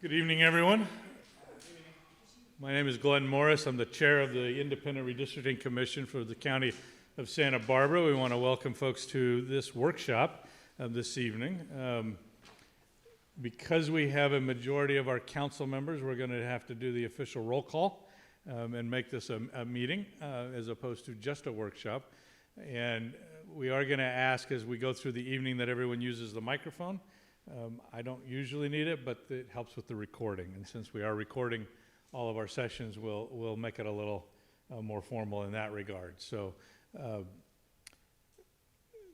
Good evening, everyone. My name is Glenn Morris. I'm the chair of the Independent Redistricting Commission for the County of Santa Barbara. We want to welcome folks to this workshop this evening. Because we have a majority of our council members, we're going to have to do the official roll call and make this a meeting as opposed to just a workshop. And we are going to ask as we go through the evening that everyone uses the microphone. I don't usually need it, but it helps with the recording. And since we are recording all of our sessions, we'll make it a little more formal in that regard. So,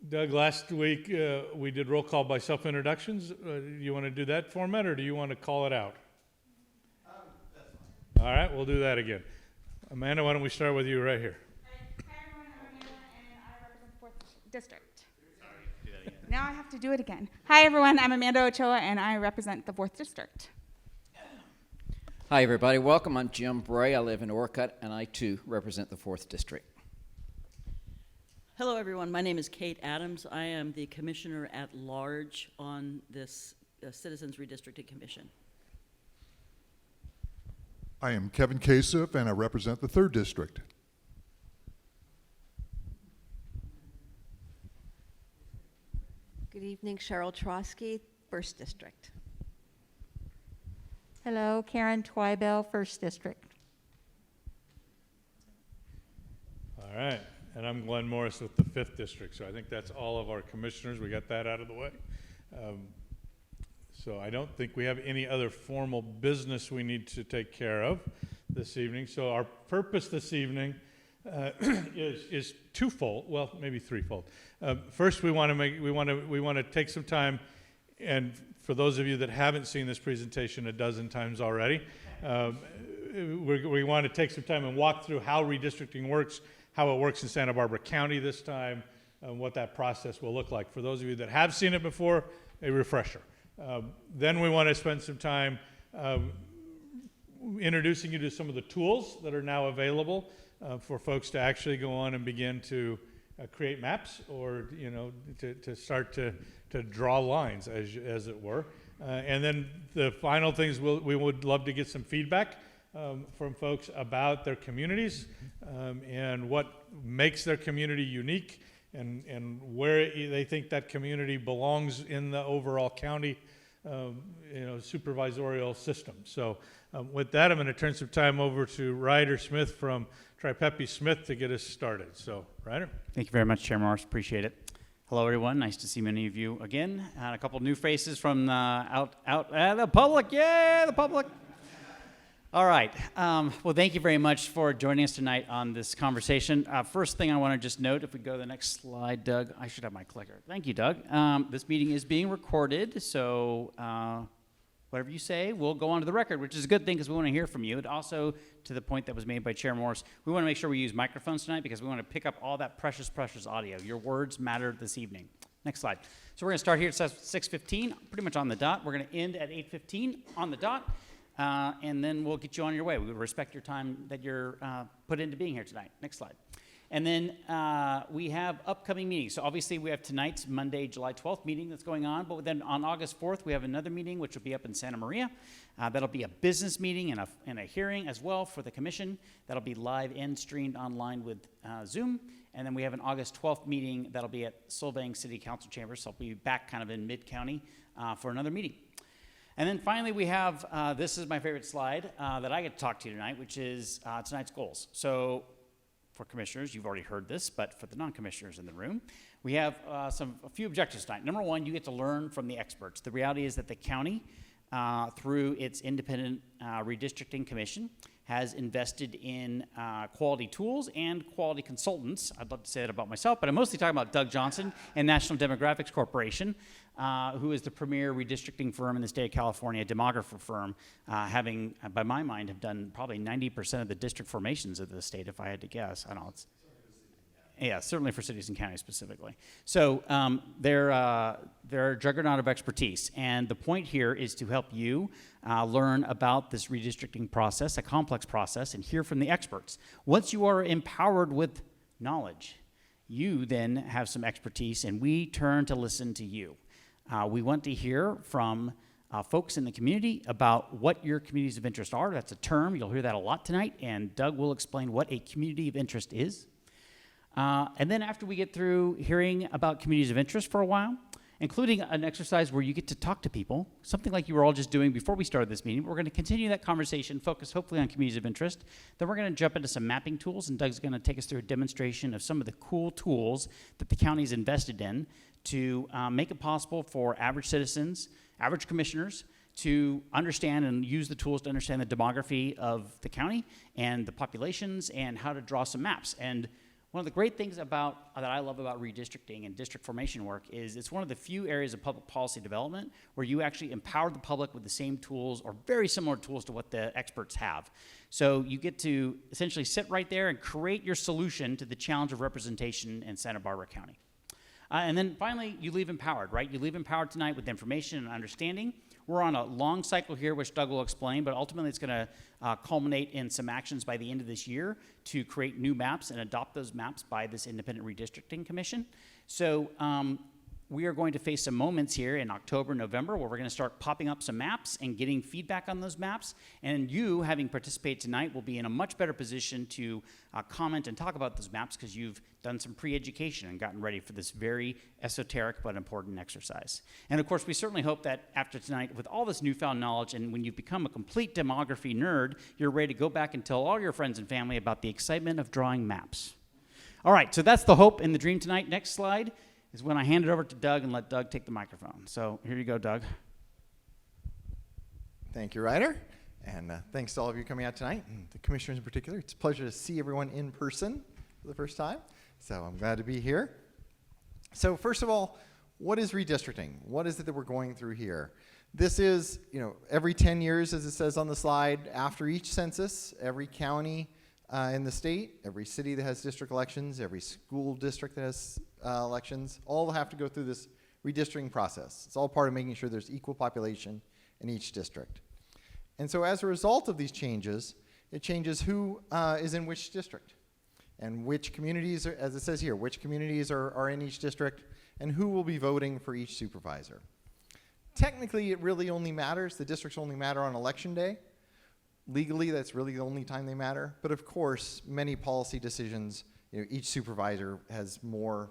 Doug, last week we did roll call by self-introductions. Do you want to do that format, or do you want to call it out? That's fine. All right, we'll do that again. Amanda, why don't we start with you right here? Hi everyone, I'm Amanda and I represent the 4th District. Now I have to do it again. Hi everyone, I'm Amanda Ochoa and I represent the 4th District. Hi everybody, welcome. I'm Jim Bray. I live in Orcutt and I too represent the 4th District. Hello everyone, my name is Kate Adams. I am the Commissioner at Large on this Citizens Redistricting Commission. I am Kevin Kasif, and I represent the 3rd District. Good evening, Cheryl Trotsky, 1st District. Hello, Karen Twibell, 1st District. All right, and I'm Glenn Morris with the 5th District, so I think that's all of our commissioners. We got that out of the way. So I don't think we have any other formal business we need to take care of this evening. So our purpose this evening is twofold, well, maybe threefold. First, we want to take some time, and for those of you that haven't seen this presentation a dozen times already, we want to take some time and walk through how redistricting works, how it works in Santa Barbara County this time, and what that process will look like. For those of you that have seen it before, a refresher. Then we want to spend some time introducing you to some of the tools that are now available for folks to actually go on and begin to create maps, or to start to draw lines, as it were. And then the final things, we would love to get some feedback from folks about their communities and what makes their community unique, and where they think that community belongs in the overall county supervisorial system. So with that, I'm going to turn some time over to Ryder Smith from Tripepi Smith to get us started. So, Ryder. Thank you very much, Chair Morris. Appreciate it. Hello, everyone. Nice to see many of you again. And a couple new faces from out the public. Yay, the public. All right. Well, thank you very much for joining us tonight on this conversation. First thing I want to just note, if we go to the next slide, Doug, I should have my clicker. Thank you, Doug. This meeting is being recorded, so whatever you say will go onto the record, which is a good thing because we want to hear from you. And also, to the point that was made by Chair Morris, we want to make sure we use microphones tonight because we want to pick up all that precious, precious audio. Your words matter this evening. Next slide. So we're going to start here at 6:15, pretty much on the dot. We're going to end at 8:15 on the dot. And then we'll get you on your way. We would respect your time that you're put into being here tonight. Next slide. And then we have upcoming meetings. So obviously we have tonight's Monday, July 12th meeting that's going on. But then on August 4th, we have another meeting, which will be up in Santa Maria. That'll be a business meeting and a hearing as well for the commission. That'll be live and streamed online with Zoom. And then we have an August 12th meeting that'll be at Solvang City Council Chambers. So I'll be back kind of in mid-county for another meeting. And then finally, we have, this is my favorite slide that I get to talk to you tonight, which is tonight's goals. So for commissioners, you've already heard this, but for the non-commissioners in the room, we have a few objectives tonight. Number one, you get to learn from the experts. The reality is that the county, through its Independent Redistricting Commission, has invested in quality tools and quality consultants. I'd love to say that about myself, but I'm mostly talking about Doug Johnson and National Demographics Corporation, who is the premier redistricting firm in the state of California, a demographer firm, having, by my mind, have done probably 90% of the district formations of the state, if I had to guess. I don't know. Yeah, certainly for cities and counties specifically. So they're a juggernaut of expertise, and the point here is to help you learn about this redistricting process, a complex process, and hear from the experts. Once you are empowered with knowledge, you then have some expertise, and we turn to listen to you. We want to hear from folks in the community about what your communities of interest are. That's a term. You'll hear that a lot tonight, and Doug will explain what a community of interest is. And then after we get through hearing about communities of interest for a while, including an exercise where you get to talk to people, something like you were all just doing before we started this meeting. We're going to continue that conversation, focus hopefully on communities of interest. Then we're going to jump into some mapping tools, and Doug's going to take us through a demonstration of some of the cool tools that the county's invested in to make it possible for average citizens, average commissioners, to understand and use the tools to understand the demography of the county and the populations and how to draw some maps. And one of the great things that I love about redistricting and district formation work is it's one of the few areas of public policy development where you actually empower the public with the same tools or very similar tools to what the experts have. So you get to essentially sit right there and create your solution to the challenge of representation in Santa Barbara County. And then finally, you leave empowered, right? You leave empowered tonight with information and understanding. We're on a long cycle here, which Doug will explain, but ultimately it's going to culminate in some actions by the end of this year to create new maps and adopt those maps by this independent redistricting commission. So we are going to face some moments here in October, November, where we're going to start popping up some maps and getting feedback on those maps. And you, having participated tonight, will be in a much better position to comment and talk about those maps because you've done some pre-education and gotten ready for this very esoteric but important exercise. And of course, we certainly hope that after tonight, with all this newfound knowledge and when you've become a complete demography nerd, you're ready to go back and tell all your friends and family about the excitement of drawing maps. All right, so that's the hope and the dream tonight. Next slide is when I hand it over to Doug and let Doug take the microphone. So here you go, Doug. Thank you, Ryder. And thanks to all of you coming out tonight, and the commissioners in particular. It's a pleasure to see everyone in person for the first time. So I'm glad to be here. So first of all, what is redistricting? What is it that we're going through here? This is, every 10 years, as it says on the slide, after each census, every county in the state, every city that has district elections, every school district that has elections, all have to go through this redistricting process. It's all part of making sure there's equal population in each district. And so as a result of these changes, it changes who is in which district and which communities, as it says here, which communities are in each district and who will be voting for each supervisor. Technically, it really only matters, the districts only matter on election day. Legally, that's really the only time they matter. But of course, many policy decisions, each supervisor has more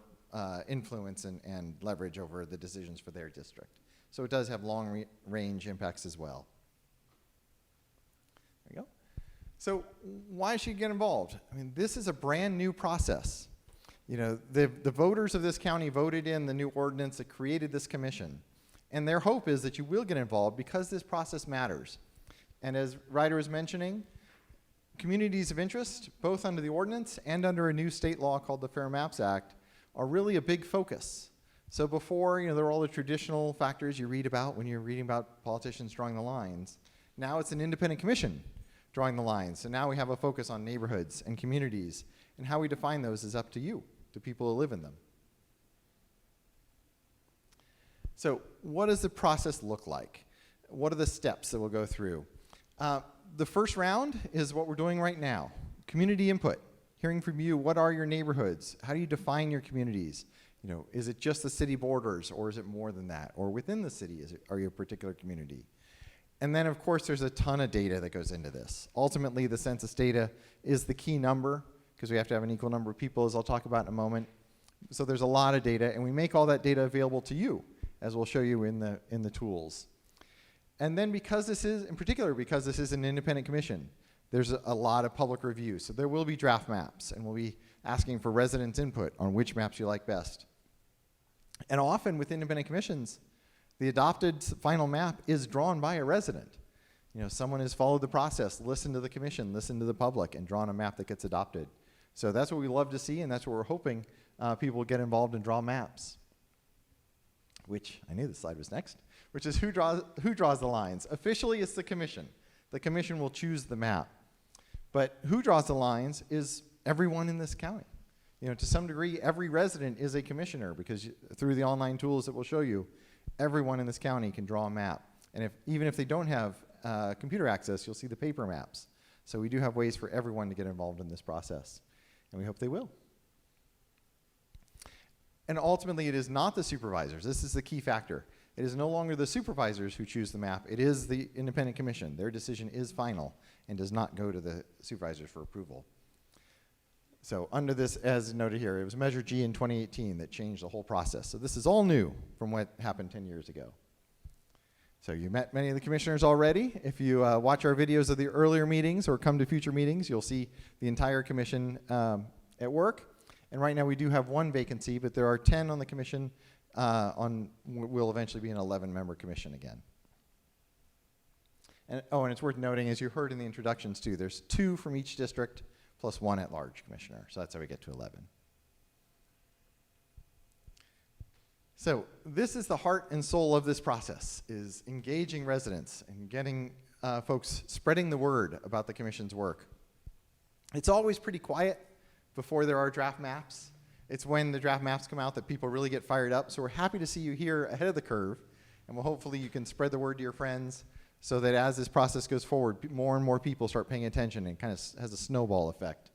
influence and leverage over the decisions for their district. So it does have long-range impacts as well. There you go. So why should you get involved? I mean, this is a brand new process. The voters of this county voted in the new ordinance that created this commission. And their hope is that you will get involved because this process matters. And as Ryder was mentioning, communities of interest, both under the ordinance and under a new state law called the Fair Maps Act, are really a big focus. So before, there are all the traditional factors you read about when you're reading about politicians drawing the lines. Now it's an independent commission drawing the lines. So now we have a focus on neighborhoods and communities, and how we define those is up to you, to people who live in them. So what does the process look like? What are the steps that we'll go through? The first round is what we're doing right now. Community input, hearing from you, what are your neighborhoods? How do you define your communities? Is it just the city borders, or is it more than that? Or within the city, are you a particular community? And then, of course, there's a ton of data that goes into this. Ultimately, the census data is the key number, because we have to have an equal number of people, as I'll talk about in a moment. So there's a lot of data, and we make all that data available to you, as we'll show you in the tools. And then because this is, in particular, because this is an independent commission, there's a lot of public review. So there will be draft maps, and we'll be asking for residents' input on which maps you like best. And often with independent commissions, the adopted final map is drawn by a resident. Someone has followed the process, listened to the commission, listened to the public, and drawn a map that gets adopted. So that's what we love to see, and that's what we're hoping people will get involved and draw maps. Which, I knew this slide was next, which is who draws the lines. Officially, it's the commission. The commission will choose the map. But who draws the lines is everyone in this county. To some degree, every resident is a commissioner, because through the online tools that we'll show you, everyone in this county can draw a map. And even if they don't have computer access, you'll see the paper maps. So we do have ways for everyone to get involved in this process, and we hope they will. And ultimately, it is not the supervisors. This is the key factor. It is no longer the supervisors who choose the map. It is the independent commission. Their decision is final and does not go to the supervisors for approval. So under this, as noted here, it was Measure G in 2018 that changed the whole process. So this is all new from what happened 10 years ago. So you met many of the commissioners already. If you watch our videos of the earlier meetings or come to future meetings, you'll see the entire commission at work. And right now we do have one vacancy, but there are 10 on the commission. Will eventually be an 11-member commission again. And it's worth noting, as you heard in the introductions too, there's 2 from each district plus 1 at-large commissioner. So that's how we get to 11. So this is the heart and soul of this process, is engaging residents and getting folks spreading the word about the commission's work. It's always pretty quiet before there are draft maps. It's when the draft maps come out that people really get fired up. So we're happy to see you here ahead of the curve, and hopefully you can spread the word to your friends so that as this process goes forward, more and more people start paying attention and kind of has a snowball effect.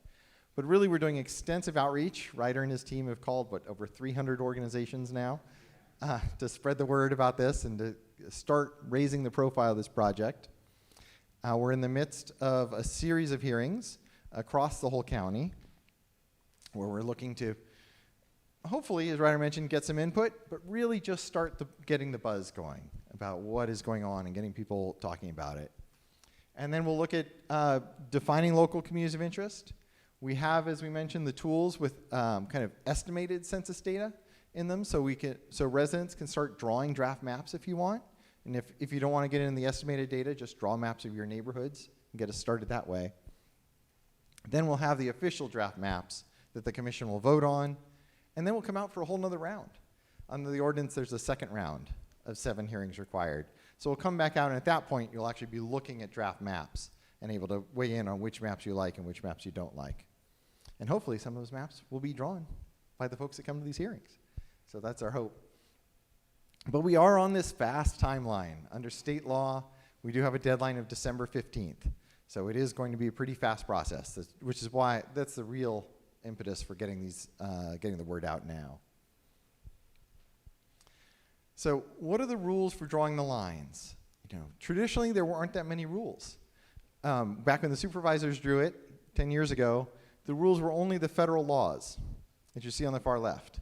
But really, we're doing extensive outreach. Ryder and his team have called, over 300 organizations now to spread the word about this and to start raising the profile of this project. We're in the midst of a series of hearings across the whole county where we're looking to, hopefully, as Ryder mentioned, get some input, but really just start getting the buzz going about what is going on and getting people talking about it. And then we'll look at defining local communities of interest. We have, as we mentioned, the tools with kind of estimated census data in them, so residents can start drawing draft maps if you want. And if you don't want to get in the estimated data, just draw maps of your neighborhoods and get us started that way. Then we'll have the official draft maps that the commission will vote on, and then we'll come out for a whole nother round. Under the ordinance, there's a second round of 7 hearings required. So we'll come back out, and at that point, you'll actually be looking at draft maps and able to weigh in on which maps you like and which maps you don't like. And hopefully some of those maps will be drawn by the folks that come to these hearings. So that's our hope. But we are on this fast timeline. Under state law, we do have a deadline of December 15th. So it is going to be a pretty fast process, which is why that's the real impetus for getting the word out now. So what are the rules for drawing the lines? Traditionally, there weren't that many rules. Back when the supervisors drew it 10 years ago, the rules were only the federal laws that you see on the far left.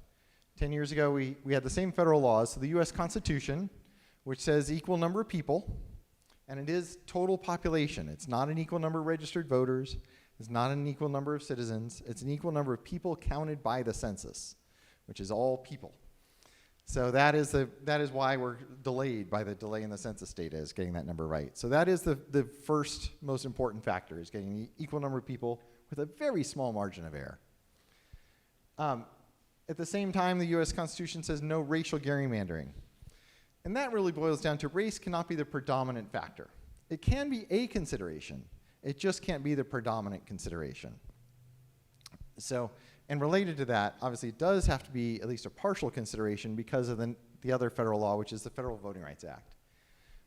10 years ago, we had the same federal laws. So the U.S. Constitution, which says equal number of people, and it is total population. It's not an equal number of registered voters. It's not an equal number of citizens. It's an equal number of people counted by the census, which is all people. So that is why we're delayed by the delay in the census data, is getting that number right. So that is the first most important factor, is getting the equal number of people with a very small margin of error. At the same time, the U.S. Constitution says no racial gerrymandering. And that really boils down to race cannot be the predominant factor. It can be a consideration. It just can't be the predominant consideration. So, and related to that, obviously it does have to be at least a partial consideration because of the other federal law, which is the Federal Voting Rights Act,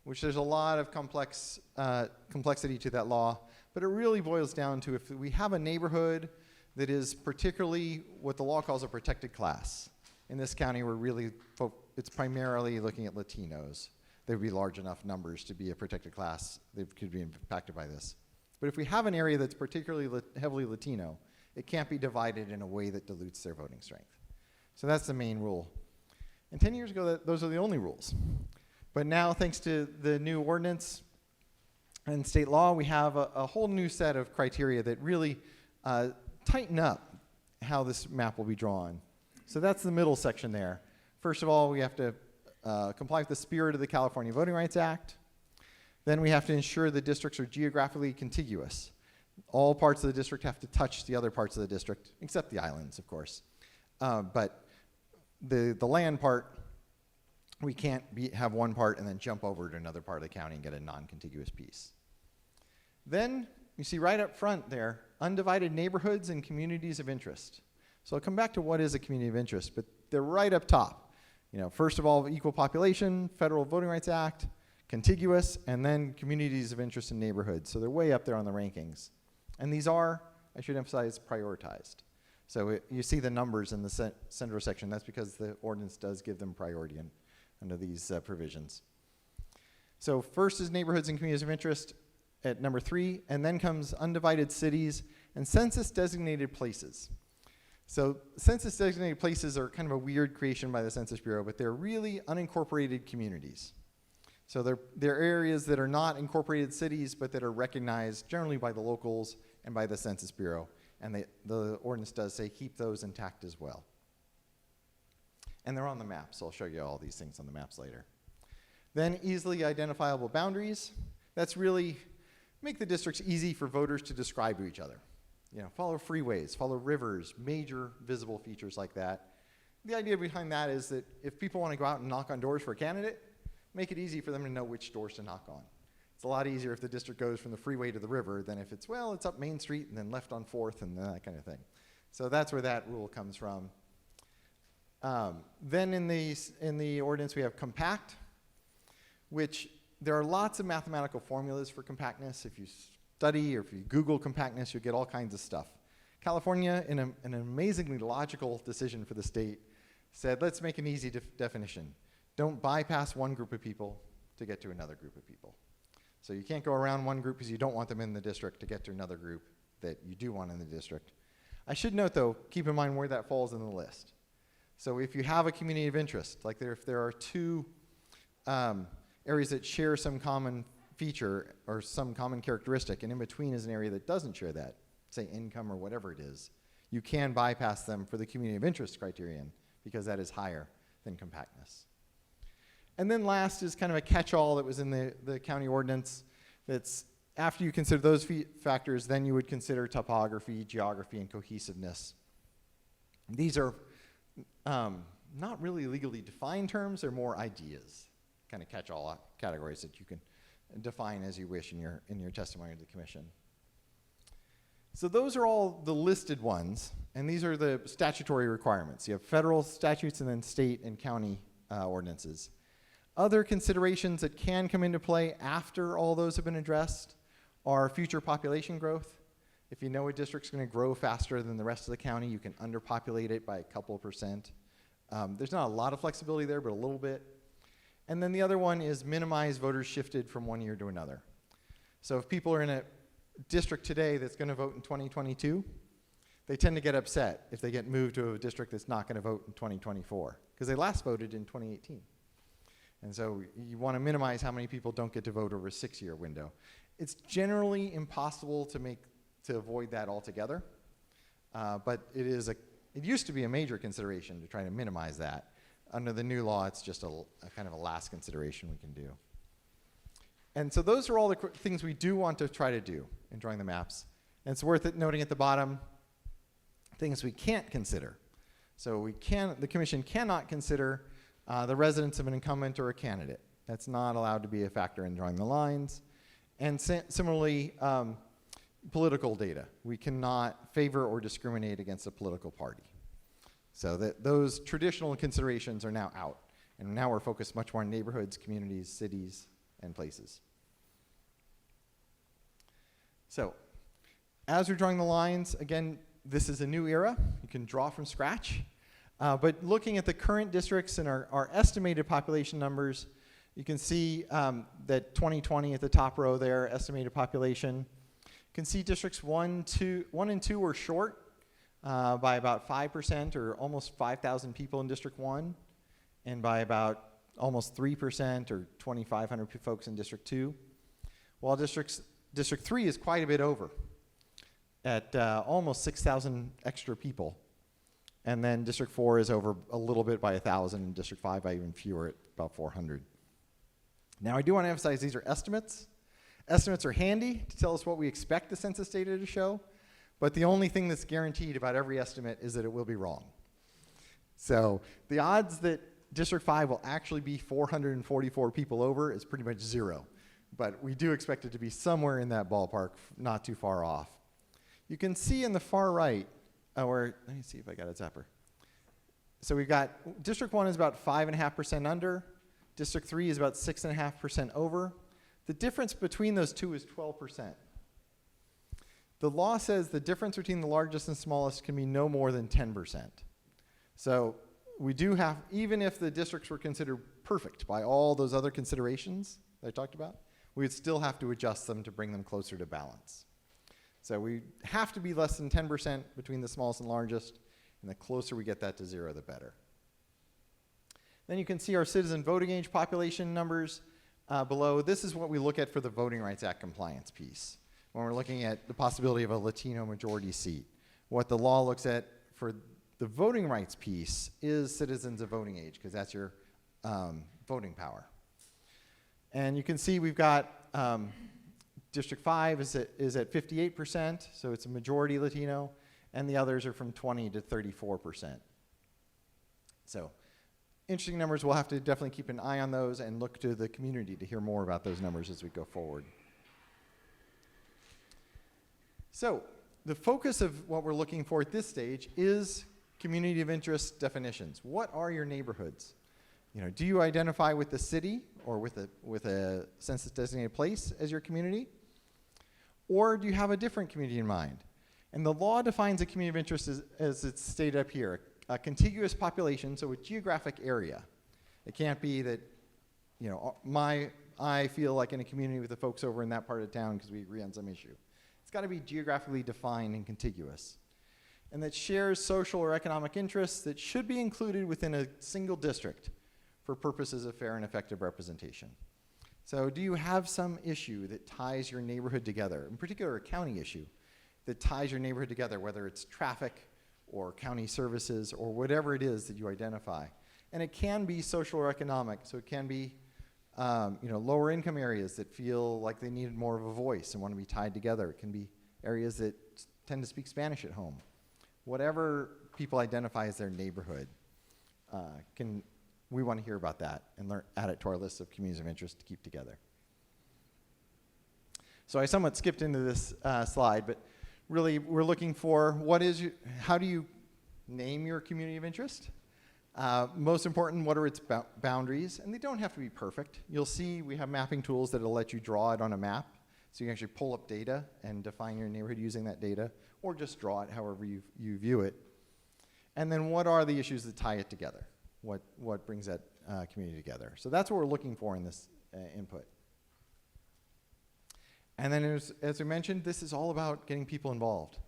which there's a lot of complexity to that law, but it really boils down to if we have a neighborhood that is particularly what the law calls a protected class. In this county, it's primarily looking at Latinos. They would be large enough numbers to be a protected class. They could be impacted by this. But if we have an area that's particularly heavily Latino, it can't be divided in a way that dilutes their voting strength. So that's the main rule. And 10 years ago, those are the only rules. But now, thanks to the new ordinance and state law, we have a whole new set of criteria that really tighten up how this map will be drawn. So that's the middle section there. First of all, we have to comply with the spirit of the California Voting Rights Act. Then we have to ensure the districts are geographically contiguous. All parts of the district have to touch the other parts of the district, except the islands, of course. But the land part, we can't have one part and then jump over to another part of the county and get a non-contiguous piece. Then you see right up front there, undivided neighborhoods and communities of interest. So I'll come back to what is a community of interest, but they're right up top. First of all, equal population, Federal Voting Rights Act, contiguous, and then communities of interest in neighborhoods. So they're way up there on the rankings. And these are, I should emphasize, prioritized. So you see the numbers in the central section. That's because the ordinance does give them priority. And under these provisions. So first is neighborhoods and communities of interest at number 3, and then comes undivided cities and census designated places. So census designated places are kind of a weird creation by the Census Bureau, but they're really unincorporated communities. So they're areas that are not incorporated cities, but that are recognized generally by the locals and by the Census Bureau. And the ordinance does say keep those intact as well. And they're on the map, so I'll show you all these things on the maps later. Then easily identifiable boundaries. That's really make the districts easy for voters to describe to each other. You know, follow freeways, follow rivers, major visible features like that. The idea behind that is that if people want to go out and knock on doors for a candidate, make it easy for them to know which doors to knock on. It's a lot easier if the district goes from the freeway to the river than if it's, well, it's up Main Street and then left on 4th and that kind of thing. So that's where that rule comes from. Then in the ordinance we have compact, which there are lots of mathematical formulas for compactness. If you study or if you Google compactness, you'll get all kinds of stuff. California, in an amazingly logical decision for the state, said, let's make an easy definition. Don't bypass one group of people to get to another group of people. So you can't go around one group because you don't want them in the district to get to another group that you do want in the district. I should note, though, keep in mind where that falls in the list. So if you have a community of interest, like if there are two areas that share some common feature or some common characteristic, and in between is an area that doesn't share that, say income or whatever it is, you can bypass them for the community of interest criterion because that is higher than compactness. And then last is kind of a catch-all that was in the county ordinance. That's after you consider those factors, then you would consider topography, geography, and cohesiveness. These are not really legally defined terms, they're more ideas, kind of catch-all categories that you can define as you wish in your testimony to the commission. So those are all the listed ones, and these are the statutory requirements. You have federal statutes and then state and county ordinances. Other considerations that can come into play after all those have been addressed are future population growth. If you know a district's going to grow faster than the rest of the county, you can underpopulate it by a couple %. There's not a lot of flexibility there, but a little bit. And then the other one is minimize voters shifted from one year to another. So if people are in a district today that's going to vote in 2022, they tend to get upset if they get moved to a district that's not going to vote in 2024, because they last voted in 2018. And so you want to minimize how many people don't get to vote over a 6-year window. It's generally impossible to avoid that altogether, but it used to be a major consideration to try to minimize that. Under the new law, it's just a kind of a last consideration we can do. And so those are all the things we do want to try to do in drawing the maps. And it's worth it noting at the bottom things we can't consider. So the commission cannot consider the residence of an incumbent or a candidate. That's not allowed to be a factor in drawing the lines. And similarly, political data. We cannot favor or discriminate against a political party. So those traditional considerations are now out. And now we're focused much more on neighborhoods, communities, cities, and places. So as we're drawing the lines, again, this is a new era. You can draw from scratch. But looking at the current districts and our estimated population numbers, you can see that 2020 at the top row there, estimated population. You can see districts 1 and 2 were short by about 5% or almost 5,000 people in District 1, and by about almost 3% or 2,500 folks in District 2. While District 3 is quite a bit over at almost 6,000 extra people. And then District 4 is over a little bit by 1,000, and District 5 by even fewer at about 400. Now I do want to emphasize these are estimates. Estimates are handy to tell us what we expect the census data to show, but the only thing that's guaranteed about every estimate is that it will be wrong. So the odds that District 5 will actually be 444 people over is pretty much 0. But we do expect it to be somewhere in that ballpark, not too far off. You can see in the far right, let me see if I got a zapper. So we've got District 1 is about 5.5% under. District 3 is about 6.5% over. The difference between those two is 12%. The law says the difference between the largest and smallest can be no more than 10%. So we do have, even if the districts were considered perfect by all those other considerations that I talked about, we would still have to adjust them to bring them closer to balance. So we have to be less than 10% between the smallest and largest, and the closer we get that to 0, the better. Then you can see our citizen voting age population numbers below. This is what we look at for the Voting Rights Act compliance piece when we're looking at the possibility of a Latino majority seat. What the law looks at for the voting rights piece is citizens of voting age, because that's your voting power. And you can see we've got District 5 is at 58%, so it's a majority Latino, and the others are from 20 to 34%. So interesting numbers. We'll have to definitely keep an eye on those and look to the community to hear more about those numbers as we go forward. So the focus of what we're looking for at this stage is community of interest definitions. What are your neighborhoods? You know, do you identify with the city or with a census designated place as your community? Or do you have a different community in mind? And the law defines a community of interest as it's stated up here, a contiguous population, so a geographic area. It can't be that, you know, I feel like in a community with the folks over in that part of town because we agree on some issue. It's got to be geographically defined and contiguous. And that shares social or economic interests that should be included within a single district for purposes of fair and effective representation. So do you have some issue that ties your neighborhood together, in particular a county issue, that ties your neighborhood together, whether it's traffic or county services or whatever it is that you identify? And it can be social or economic, so it can be you know, lower income areas that feel like they need more of a voice and want to be tied together. It can be areas that tend to speak Spanish at home. Whatever people identify as their neighborhood, we want to hear about that and add it to our list of communities of interest to keep together. So I somewhat skipped into this slide, but really we're looking for how do you name your community of interest? Most important, what are its boundaries? And they don't have to be perfect. You'll see we have mapping tools that will let you draw it on a map. So you can actually pull up data and define your neighborhood using that data, or just draw it however you view it. And then what are the issues that tie it together? What brings that community together? So that's what we're looking for in this input. And then as we mentioned, this is all about getting people involved.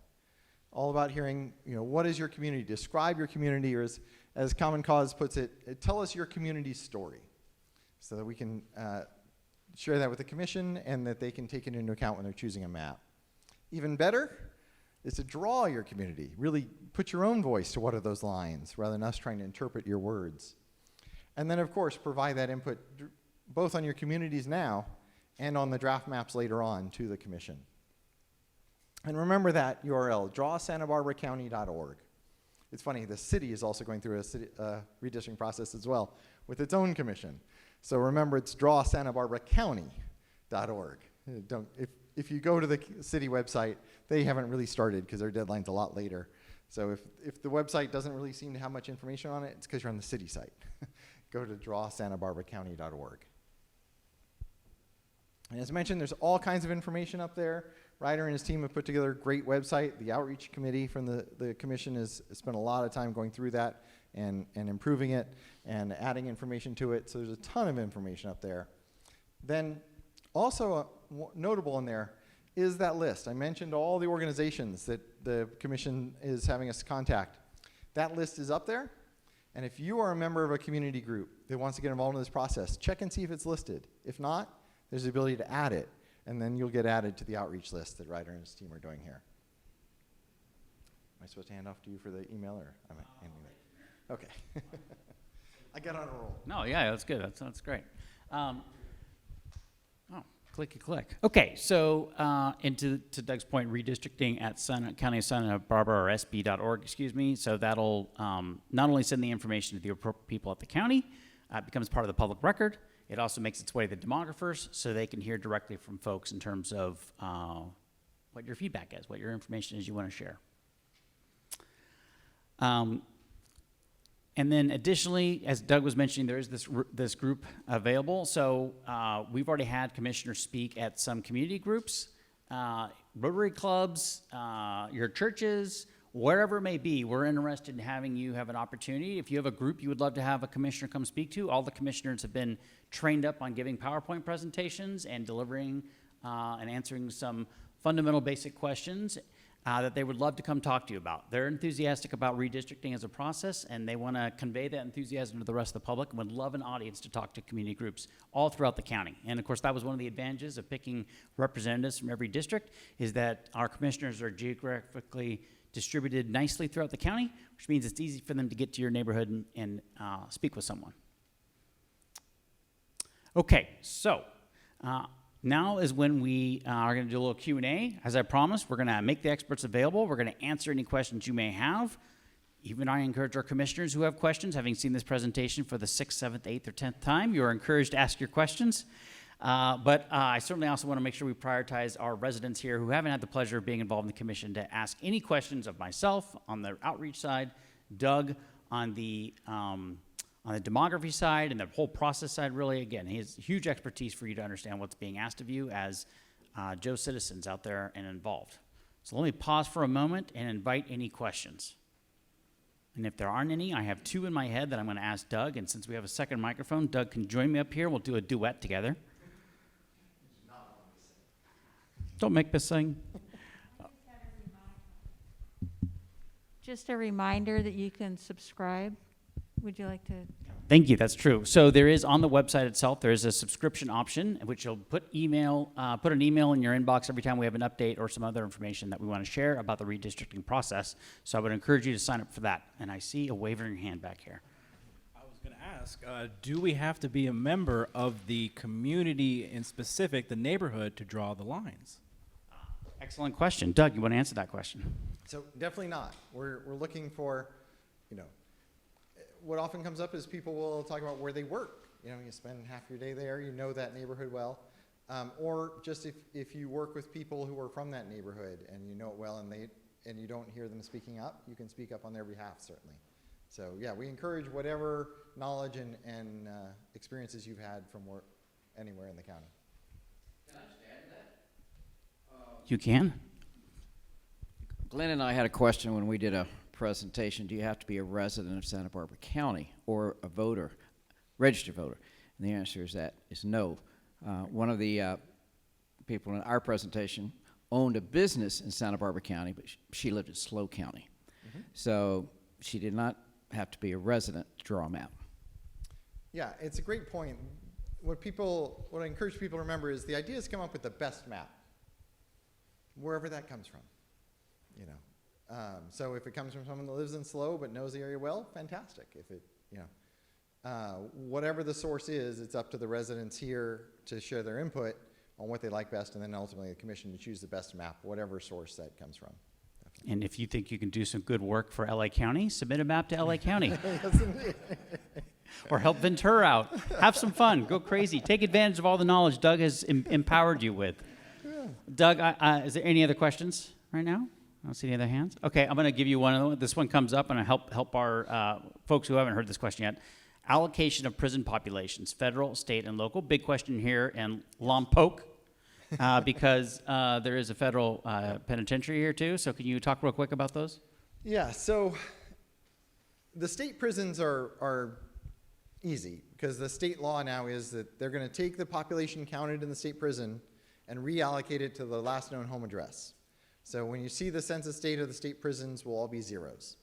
All about hearing, you know, what is your community? Describe your community, or as Common Cause puts it, tell us your community's story so that we can share that with the commission and that they can take it into account when they're choosing a map. Even better is to draw your community. Really put your own voice to what are those lines rather than us trying to interpret your words. And then, of course, provide that input both on your communities now and on the draft maps later on to the commission. And remember that URL, drawsantabarbaracounty.org. It's funny, the city is also going through a redistricting process as well with its own commission. So remember, it's drawsantabarbaracounty.org. If you go to the city website, they haven't really started because their deadline's a lot later. So if the website doesn't really seem to have much information on it, it's because you're on the city site. Go to drawsantabarbaracounty.org. And as mentioned, there's all kinds of information up there. Ryder and his team have put together a great website. The outreach committee from the commission has spent a lot of time going through that and improving it and adding information to it. So there's a ton of information up there. Then also notable in there is that list. I mentioned all the organizations that the commission is having us contact. That list is up there. And if you are a member of a community group that wants to get involved in this process, check and see if it's listed. If not, there's the ability to add it, and then you'll get added to the outreach list that Ryder and his team are doing here. Am I supposed to hand off to you for the email, or am I handing it? Okay. I got on a roll. No, yeah, that's good. That's great. Clicky click. Okay, so and to Doug's point, redistricting at County of Santa Barbara, or SB.org, excuse me. So that'll not only send the information to the appropriate people at the county, it becomes part of the public record. It also makes its way to the demographers so they can hear directly from folks in terms of what your feedback is, what your information is you want to share. And then additionally, as Doug was mentioning, there is this group available. So we've already had commissioners speak at some community groups, Rotary clubs, your churches, wherever it may be, we're interested in having you have an opportunity. If you have a group you would love to have a commissioner come speak to, all the commissioners have been trained up on giving PowerPoint presentations and delivering and answering some fundamental basic questions that they would love to come talk to you about. They're enthusiastic about redistricting as a process, and they want to convey that enthusiasm to the rest of the public and would love an audience to talk to community groups all throughout the county. And of course, that was one of the advantages of picking representatives from every district, is that our commissioners are geographically distributed nicely throughout the county, which means it's easy for them to get to your neighborhood and speak with someone. Okay, so now is when we are going to do a little Q&A. As I promised, we're going to make the experts available. We're going to answer any questions you may have. Even I encourage our commissioners who have questions, having seen this presentation for the 6th, 7th, 8th, or 10th time, you are encouraged to ask your questions. But I certainly also want to make sure we prioritize our residents here who haven't had the pleasure of being involved in the commission to ask any questions of myself on the outreach side, Doug on the demography side, and the whole process side. Really, again, he has huge expertise for you to understand what's being asked of you as Joe citizens out there and involved. So let me pause for a moment and invite any questions. And if there aren't any, I have two in my head that I'm going to ask Doug, and since we have a second microphone, Doug can join me up here. We'll do a duet together. Don't make me sing. Just a reminder that you can subscribe. Would you like to? Thank you. That's true. So there is on the website itself, there is a subscription option, which will put an email in your inbox every time we have an update or some other information that we want to share about the redistricting process. So I would encourage you to sign up for that. And I see a wavering hand back here. I was going to ask, do we have to be a member of the community, in specific the neighborhood, to draw the lines? Excellent question. Doug, you want to answer that question? So definitely not. We're looking for, what often comes up is people will talk about where they work. You spend half your day there, you know that neighborhood well. Or just if you work with people who are from that neighborhood and you know it well and you don't hear them speaking up, you can speak up on their behalf, certainly. So yeah, we encourage whatever knowledge and experiences you've had from anywhere in the county. Can I just add to that? You can. Glenn and I had a question when we did a presentation. Do you have to be a resident of Santa Barbara County or a voter, registered voter? And the answer is no. One of the people in our presentation owned a business in Santa Barbara County, but she lived in SLO County. Mm-hmm. So she did not have to be a resident to draw a map. Yeah, it's a great point. What I encourage people to remember is the idea is to come up with the best map, wherever that comes from. So if it comes from someone that lives in SLO but knows the area well, fantastic. If it, whatever the source is, it's up to the residents here to share their input on what they like best, and then ultimately the commission to choose the best map, whatever source that comes from. Definitely. And if you think you can do some good work for LA County, submit a map to LA County. Yes, indeed. Or help Ventura out. Have some fun. Go crazy. Take advantage of all the knowledge Doug has empowered you with. Yeah. Doug, is there any other questions right now? I don't see any other hands. Okay, I'm going to give you one. This one comes up, and I help our folks who haven't heard this question yet. Allocation of prison populations, federal, state, and local. Big question here in Lompoc, because there is a federal penitentiary here too. So can you talk real quick about those? Yeah, so the state prisons are easy because the state law now is that they're going to take the population counted in the state prison and reallocate it to the last known home address. So when you see the census data, the state prisons will all be zeros.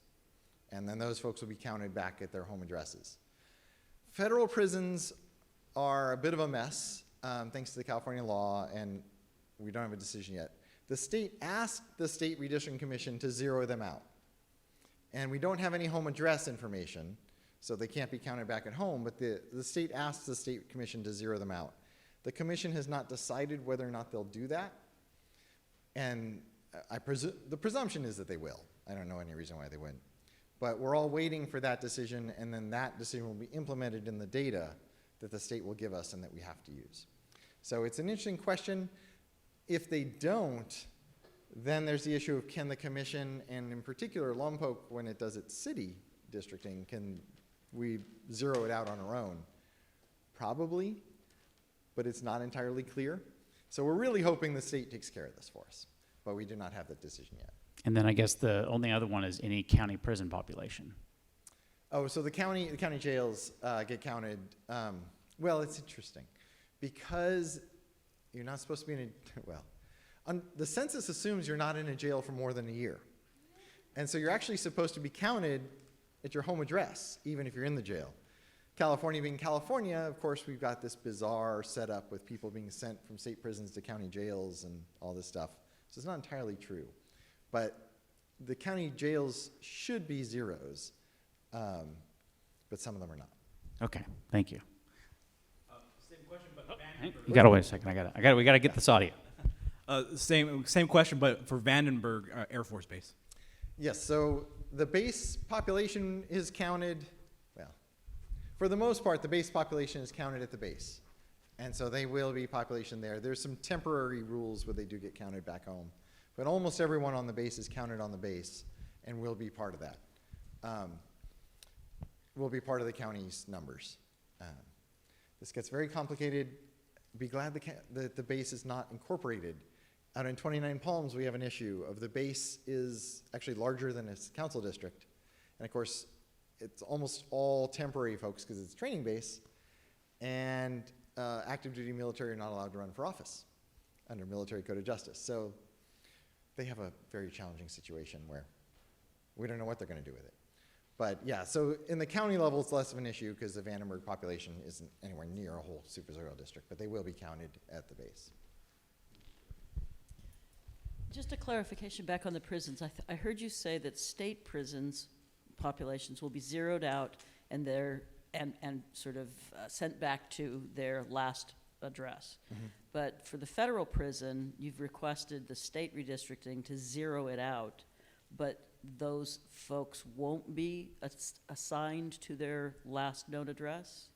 And then those folks will be counted back at their home addresses. Federal prisons are a bit of a mess, thanks to the California law, and we don't have a decision yet. The state asked the State Redistricting Commission to zero them out. And we don't have any home address information, so they can't be counted back at home, but the state asked the State Commission to zero them out. The commission has not decided whether or not they'll do that, and the presumption is that they will. I don't know any reason why they wouldn't. But we're all waiting for that decision, and then that decision will be implemented in the data that the state will give us and that we have to use. So it's an interesting question. If they don't, then there's the issue of can the commission, and in particular Lompoc, when it does its city districting, can we zero it out on our own? Probably, but it's not entirely clear. So we're really hoping the state takes care of this for us, but we do not have that decision yet. And then I guess the only other one is any county prison population. Oh, so the county jails get counted. Well, it's interesting because you're not supposed to be in the census assumes you're not in a jail for more than a year. And so you're actually supposed to be counted at your home address, even if you're in the jail. California being California, of course, we've got this bizarre setup with people being sent from state prisons to county jails and all this stuff. So it's not entirely true. But the county jails should be zeros, but some of them are not. Okay, thank you. Same question, but You gotta wait a second. We gotta get this audio. same question, but for Vandenberg Air Force Base. Yes, so the base population is counted, well, for the most part, the base population is counted at the base. And so they will be population there. There's some temporary rules where they do get counted back home. But almost everyone on the base is counted on the base and will be part of that. Will be part of the county's numbers. This gets very complicated. Be glad that the base is not incorporated. Out in 29 Palms, we have an issue of the base is actually larger than its council district. And of course, it's almost all temporary folks because it's a training base. And active duty military are not allowed to run for office under Military Code of Justice. So they have a very challenging situation where we don't know what they're going to do with it. But yeah, so in the county level, it's less of an issue because the Vandenberg population isn't anywhere near a whole superzero district, but they will be counted at the base. Just a clarification back on the prisons. I heard you say that state prisons populations will be zeroed out and and sort of sent back to their last address. Mm-hmm. But for the federal prison, you've requested the state redistricting to zero it out, but those folks won't be assigned to their last known address?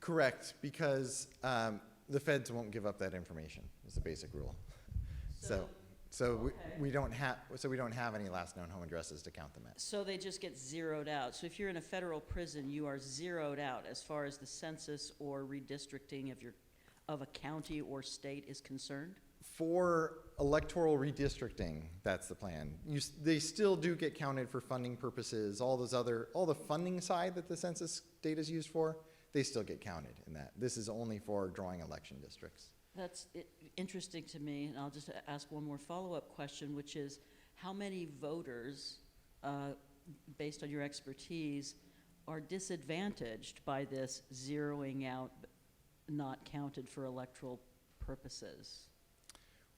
Correct, because the feds won't give up that information is the basic rule. So we don't have any last known home addresses to count them at. So they just get zeroed out. So if you're in a federal prison, you are zeroed out as far as the census or redistricting of a county or state is concerned? For electoral redistricting, that's the plan. They still do get counted for funding purposes. All the funding side that the census data is used for, they still get counted in that. This is only for drawing election districts. That's interesting to me, and I'll just ask one more follow-up question, which is how many voters, based on your expertise, are disadvantaged by this zeroing out, not counted for electoral purposes?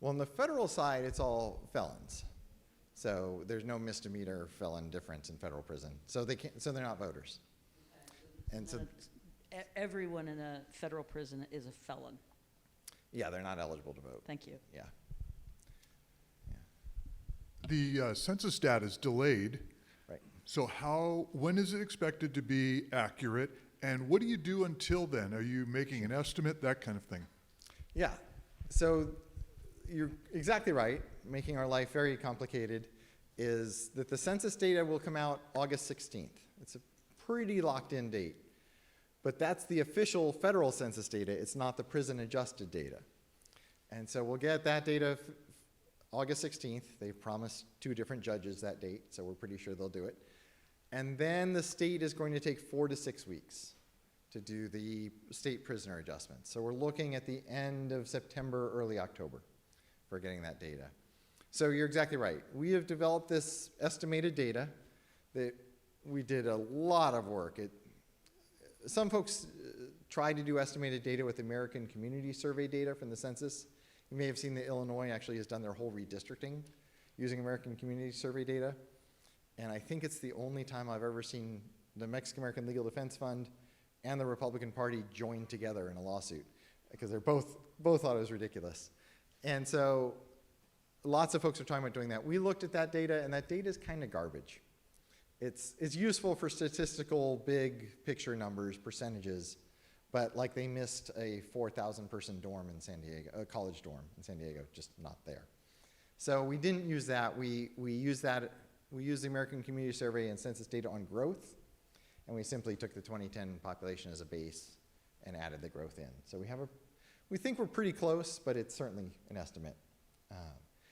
Well, on the federal side, it's all felons. So there's no misdemeanor felon difference in federal prison. So they're not voters. Okay. And so everyone in a federal prison is a felon. Yeah, they're not eligible to vote. Thank you. Yeah. The census data is delayed. Right. So when is it expected to be accurate? And what do you do until then? Are you making an estimate, that kind of thing? Yeah. So you're exactly right. Making our life very complicated is that the census data will come out August 16th. It's a pretty locked in date. But that's the official federal census data. It's not the prison adjusted data. And so we'll get that data August 16th. They've promised 2 different judges that date, so we're pretty sure they'll do it. And then the state is going to take 4 to 6 weeks to do the state prisoner adjustments. So we're looking at the end of September, early October for getting that data. So you're exactly right. We have developed this estimated data that we did a lot of work. Some folks try to do estimated data with American Community Survey data from the census. You may have seen that Illinois actually has done their whole redistricting using American Community Survey data. And I think it's the only time I've ever seen the Mexican-American Legal Defense Fund and the Republican Party join together in a lawsuit because they're both thought it was ridiculous. And so lots of folks are talking about doing that. We looked at that data, and that data is kind of garbage. It's useful for statistical big picture numbers, percentages, but like they missed a 4,000 person dorm in San Diego, a college dorm in San Diego, just not there. So we didn't use that. We used the American Community Survey and census data on growth, and we simply took the 2010 population as a base and added the growth in. So we think we're pretty close, but it's certainly an estimate.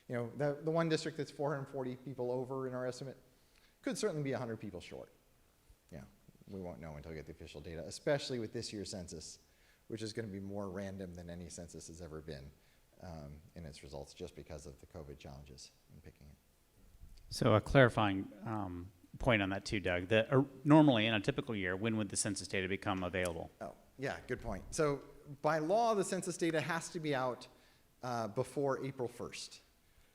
You know, the one district that's 440 people over in our estimate could certainly be 100 people short. Yeah, we won't know until we get the official data, especially with this year's census, which is going to be more random than any census has ever been in its results, just because of the COVID challenges in picking it. So a clarifying point on that too, Doug. Normally in a typical year, when would the census data become available? Oh, yeah, good point. So by law, the census data has to be out before April 1st.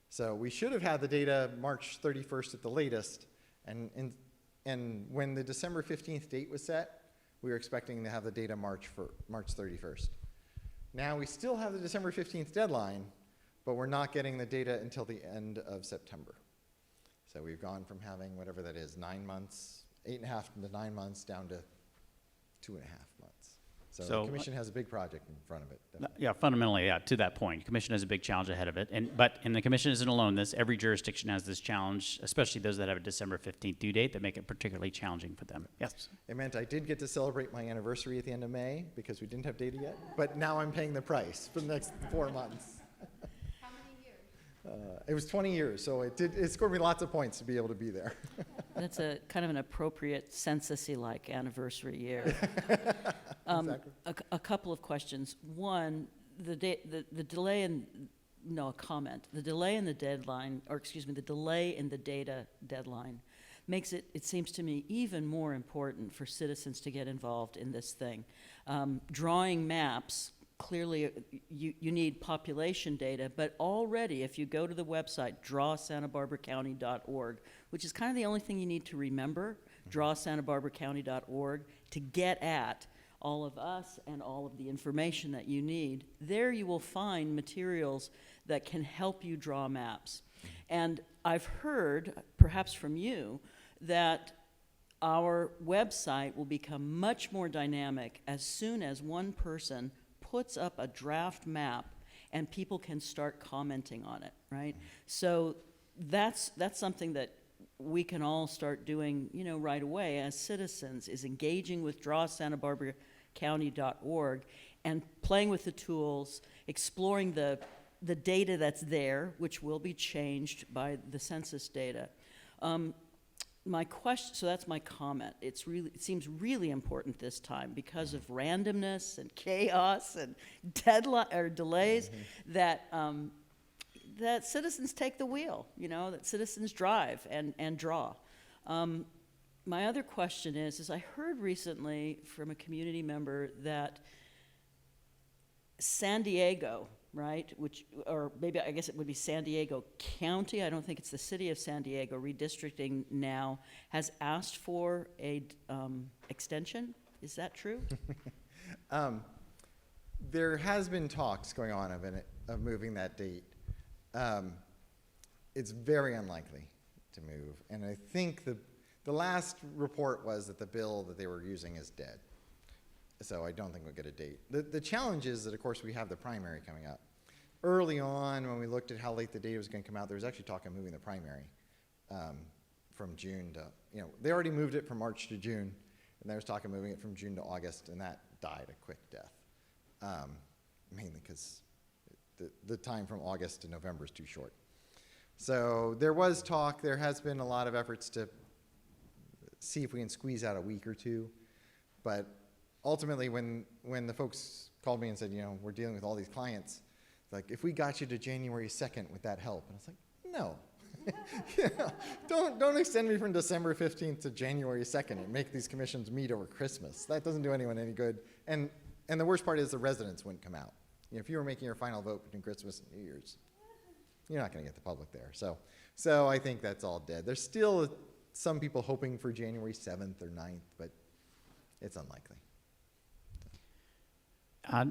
So we should have had the data March 31st at the latest, and when the December 15th date was set, we were expecting to have the data March 31st. Now we still have the December 15th deadline, but we're not getting the data until the end of September. So we've gone from having whatever that is, 9 months, 8.5 to 9 months, down to 2.5 months. So the commission has a big project in front of it. Definitely. Yeah, fundamentally, yeah, to that point. Commission has a big challenge ahead of it. And the commission isn't alone in this. Every jurisdiction has this challenge, especially those that have a December 15th due date that make it particularly challenging for them. Yes? It meant I did get to celebrate my anniversary at the end of May because we didn't have data yet, but now I'm paying the price for the next 4 months. How many years? It was 20 years, so it scored me lots of points to be able to be there. That's a kind of an appropriate census-y like anniversary year. Exactly. A couple of questions. One, the delay in, no, a comment. The delay in the deadline, or excuse me, the delay in the data deadline makes it, it seems to me, even more important for citizens to get involved in this thing. Drawing maps, clearly you need population data, but already if you go to the website, drawsantabarbaracounty.org, which is kind of the only thing you need to remember, drawsantabarbaracounty.org, to get at all of us and all of the information that you need. There you will find materials that can help you draw maps. And I've heard, perhaps from you, that our website will become much more dynamic as soon as one person puts up a draft map and people can start commenting on it, right? So that's something that we can all start doing, you know, right away as citizens, is engaging with drawsantabarbaracounty.org and playing with the tools, exploring the data that's there, which will be changed by the census data. My question, so that's my comment. It seems really important this time because of randomness and chaos and delays that that citizens take the wheel, you know, that citizens drive and draw. My other question is I heard recently from a community member that San Diego, right, or maybe I guess it would be San Diego County, I don't think it's the city of San Diego, redistricting now, has asked for a extension. Is that true? There has been talks going on of moving that date. It's very unlikely to move, and I think the last report was that the bill that they were using is dead. So I don't think we'll get a date. The challenge is that, of course, we have the primary coming up. Early on, when we looked at how late the data was going to come out, there was actually talk of moving the primary from June to, you know, they already moved it from March to June, and there was talk of moving it from June to August, and that died a quick death, mainly because the time from August to November is too short. So there was talk. There has been a lot of efforts to see if we can squeeze out a week or two, but ultimately, when the folks called me and said, you know, we're dealing with all these clients, like, if we got you to January 2nd, would that help? And I was like, no. You know, don't extend me from December 15th to January 2nd and make these commissions meet over Christmas. That doesn't do anyone any good. And the worst part is the residents wouldn't come out. You know, if you were making your final vote between Christmas and New Year's, you're not going to get the public there. So I think that's all dead. There's still some people hoping for January 7th or 9th, but it's unlikely.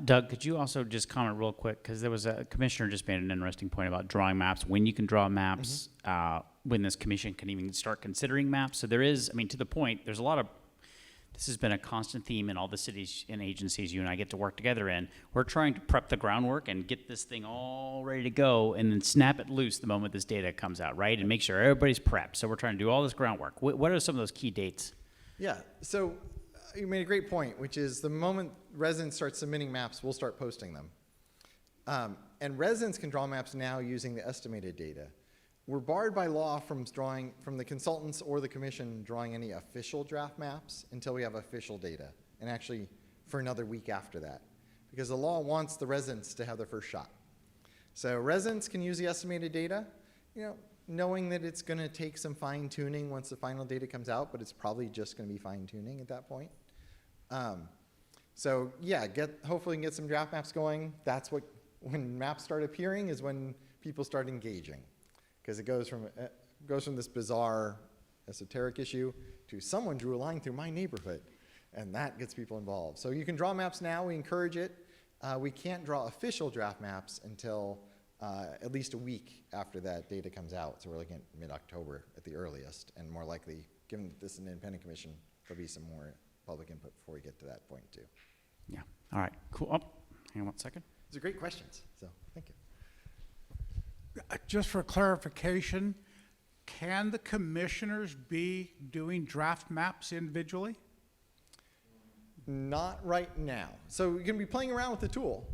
Doug, could you also just comment real quick, because there was a commissioner just made an interesting point about drawing maps, when you can draw maps, when this commission can even start considering maps. So there is, I mean, to the point, there's a lot of, this has been a constant theme in all the cities and agencies you and I get to work together in. We're trying to prep the groundwork and get this thing all ready to go and then snap it loose the moment this data comes out, right? And make sure everybody's prepped. So we're trying to do all this groundwork. What are some of those key dates? Yeah, so you made a great point, which is the moment residents start submitting maps, we'll start posting them. And residents can draw maps now using the estimated data. We're barred by law from the consultants or the commission drawing any official draft maps until we have official data, and actually for another week after that, because the law wants the residents to have their first shot. So residents can use the estimated data, knowing that it's going to take some fine tuning once the final data comes out, but it's probably just going to be fine tuning at that point. So yeah, hopefully get some draft maps going. That's when maps start appearing is when people start engaging, because it goes from this bizarre esoteric issue to someone drew a line through my neighborhood, and that gets people involved. So you can draw maps now. We encourage it. We can't draw official draft maps until at least a week after that data comes out. So we're looking at mid-October at the earliest, and more likely, given that this is an independent commission, there'll be some more public input before we get to that point too. Yeah. All right. Cool. Oh, hang on 1 second. These are great questions, so thank you. Just for clarification, can the commissioners be doing draft maps individually? Not right now. So you can be playing around with the tool.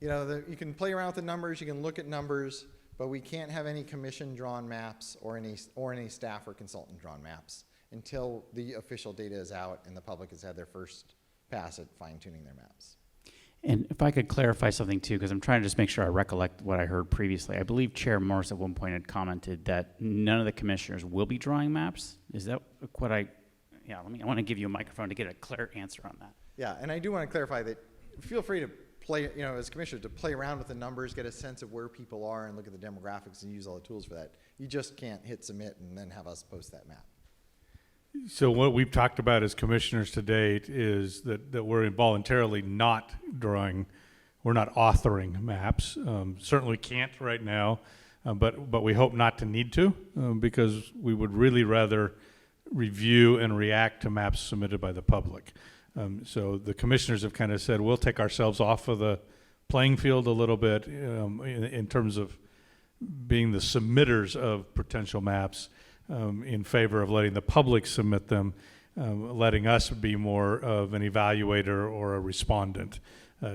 You can play around with the numbers, you can look at numbers, but we can't have any commission-drawn maps or any staff or consultant-drawn maps until the official data is out and the public has had their first pass at fine-tuning their maps. And if I could clarify something too, because I'm trying to just make sure I recollect what I heard previously. I believe Chair Morris at one point had commented that none of the commissioners will be drawing maps. Is that what I want to give you a microphone to get a clear answer on that. Yeah, and I do want to clarify that feel free to play, as commissioners, to play around with the numbers, get a sense of where people are and look at the demographics and use all the tools for that. You just can't hit submit and then have us post that map. So what we've talked about as commissioners to date is that we're involuntarily not drawing, we're not authoring maps. Certainly can't right now, but we hope not to need to, because we would really rather review and react to maps submitted by the public. So the commissioners have kind of said, we'll take ourselves off of the playing field a little bit in terms of being the submitters of potential maps, in favor of letting the public submit them, letting us be more of an evaluator or a respondent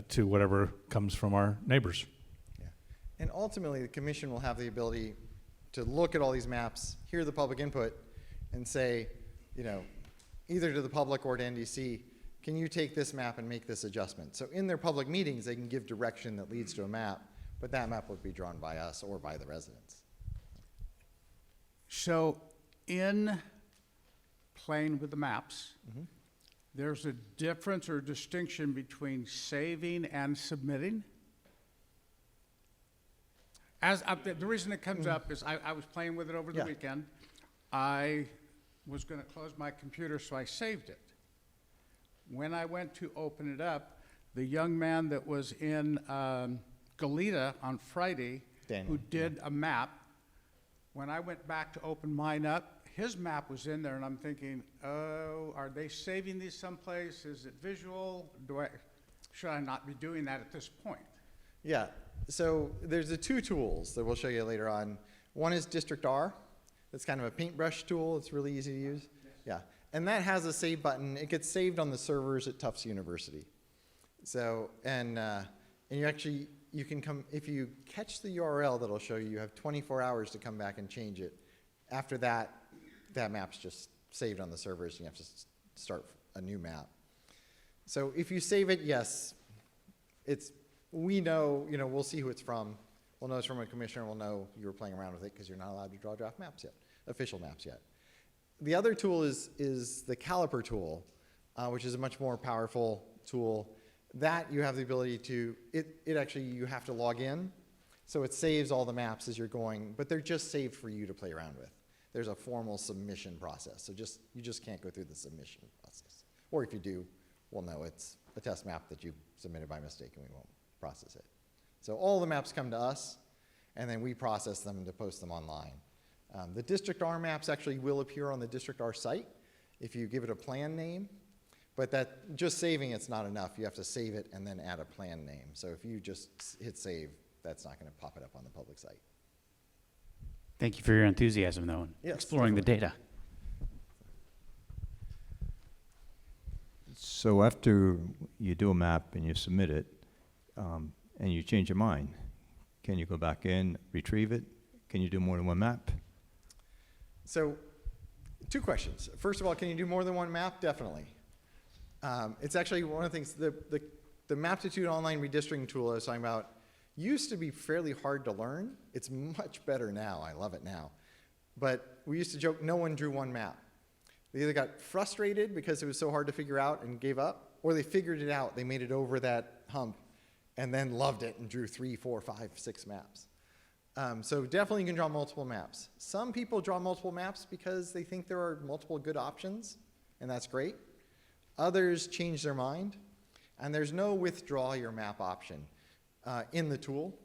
to whatever comes from our neighbors. Yeah. And ultimately, the commission will have the ability to look at all these maps, hear the public input, and say, either to the public or to NDC, can you take this map and make this adjustment? So in their public meetings, they can give direction that leads to a map, but that map would be drawn by us or by the residents. So in playing with the maps, there's a difference or distinction between saving and submitting? The reason it comes up is I was playing with it over the weekend. I was going to close my computer, so I saved it. When I went to open it up, the young man that was in Goleta on Friday, Daniel, who did a map, when I went back to open mine up, his map was in there, and I'm thinking, oh, are they saving these someplace? Is it visual? Should I not be doing that at this point? Yeah, so there's the two tools that we'll show you later on. One is District R. That's kind of a paintbrush tool. It's really easy to use. Yeah, and that has a save button. It gets saved on the servers at Tufts University. So, and you can come, if you catch the URL that'll show you, you have 24 hours to come back and change it. After that, that map's just saved on the servers, and you have to start a new map. So if you save it, yes, we know, we'll see who it's from. We'll know it's from a commissioner, we'll know you were playing around with it because you're not allowed to draw draft maps yet, official maps yet. The other tool is the Caliper Tool, which is a much more powerful tool. That you have the ability to, you have to log in, so it saves all the maps as you're going, but they're just saved for you to play around with. There's a formal submission process, so you just can't go through the submission process. Or if you do, we'll know it's a test map that you submitted by mistake and we won't process it. So all the maps come to us, and then we process them to post them online. The District R maps actually will appear on the District R site if you give it a plan name. But just saving it's not enough. You have to save it and then add a plan name. So if you just hit save, that's not going to pop it up on the public site. Thank you for your enthusiasm, though, in exploring the data. So after you do a map and you submit it, and you change your mind. Can you go back in, retrieve it? Can you do more than one map? So, 2 questions. First of all, can you do more than one map? Definitely. It's actually one of the things, the Maptitude online redistricting tool I was talking about used to be fairly hard to learn. It's much better now. I love it now. But we used to joke, no one drew one map. They either got frustrated because it was so hard to figure out and gave up, or they figured it out. They made it over that hump and then loved it and drew 3, 4, 5, 6 maps. So definitely you can draw multiple maps. Some people draw multiple maps because they think there are multiple good options, and that's great. Others change their mind, and there's no withdraw your map option in the tool,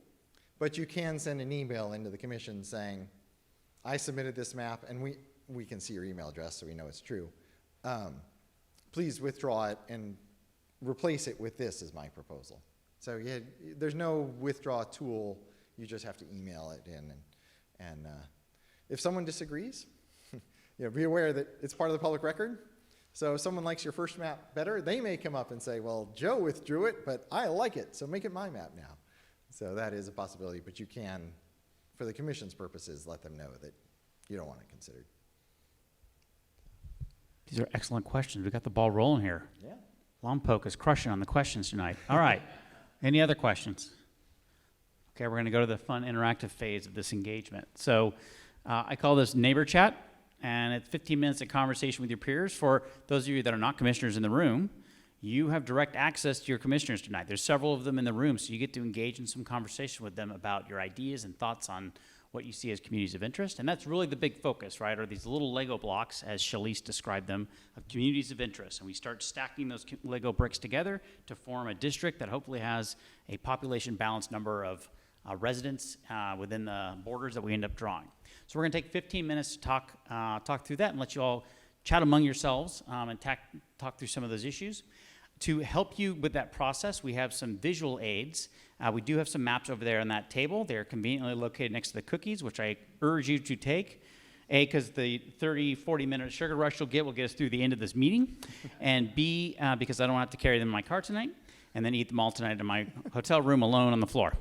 but you can send an email into the commission saying, I submitted this map, and we can see your email address so we know it's true. Please withdraw it and replace it with this as my proposal. So yeah, there's no withdraw tool. You just have to email it in. And if someone disagrees, be aware that it's part of the public record. So if someone likes your first map better, they may come up and say, well, Joe withdrew it, but I like it, so make it my map now. So that is a possibility, but you can, for the commission's purposes, let them know that you don't want it considered. These are excellent questions. We got the ball rolling here. Yeah. Lompoc is crushing on the questions tonight. All right. Any other questions? Okay, we're going to go to the fun interactive phase of this engagement. So I call this neighbor chat, and it's 15 minutes of conversation with your peers. For those of you that are not commissioners in the room, you have direct access to your commissioners tonight. There's several of them in the room, so you get to engage in some conversation with them about your ideas and thoughts on what you see as communities of interest. And that's really the big focus, right, are these little Lego blocks, as Shalice described them, of communities of interest. And we start stacking those Lego bricks together to form a district that hopefully has a population balanced number of residents within the borders that we end up drawing. So we're going to take 15 minutes to talk through that and let you all chat among yourselves and talk through some of those issues. To help you with that process, we have some visual aids. We do have some maps over there on that table. They're conveniently located next to the cookies, which I urge you to take. A, because the 30, 40-minute sugar rush will get us through the end of this meeting. And B, because I don't have to carry them in my car tonight, and then eat them all tonight in my hotel room alone on the floor.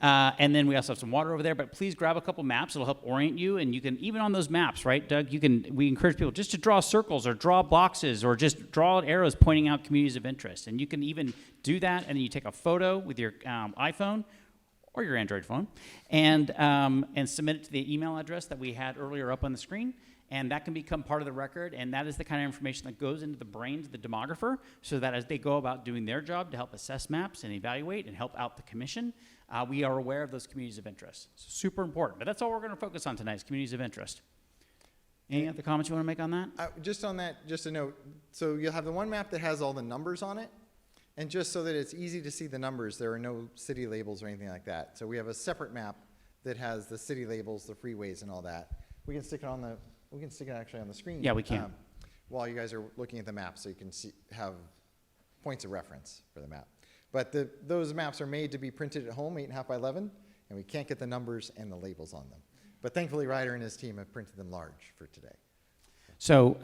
And then we also have some water over there, but please grab a couple maps. It'll help orient you, and you can, even on those maps, right, Doug, we encourage people just to draw circles or draw boxes or just draw arrows pointing out communities of interest. And you can even do that, and then you take a photo with your iPhone or your Android phone and submit it to the email address that we had earlier up on the screen. And that can become part of the record, and that is the kind of information that goes into the brains of the demographer so that as they go about doing their job to help assess maps and evaluate and help out the commission, we are aware of those communities of interest. So super important. But that's all we're going to focus on tonight is communities of interest. Any other comments you want to make on that? Just on that, just a note. So you'll have the one map that has all the numbers on it. And just so that it's easy to see the numbers, there are no city labels or anything like that. So we have a separate map that has the city labels, the freeways, and all that. We can stick it actually on the screen. Yeah, we can. While you guys are looking at the map, so you can have points of reference for the map. But those maps are made to be printed at home, 8.5 by 11, and we can't get the numbers and the labels on them. But thankfully, Ryder and his team have printed them large for today. So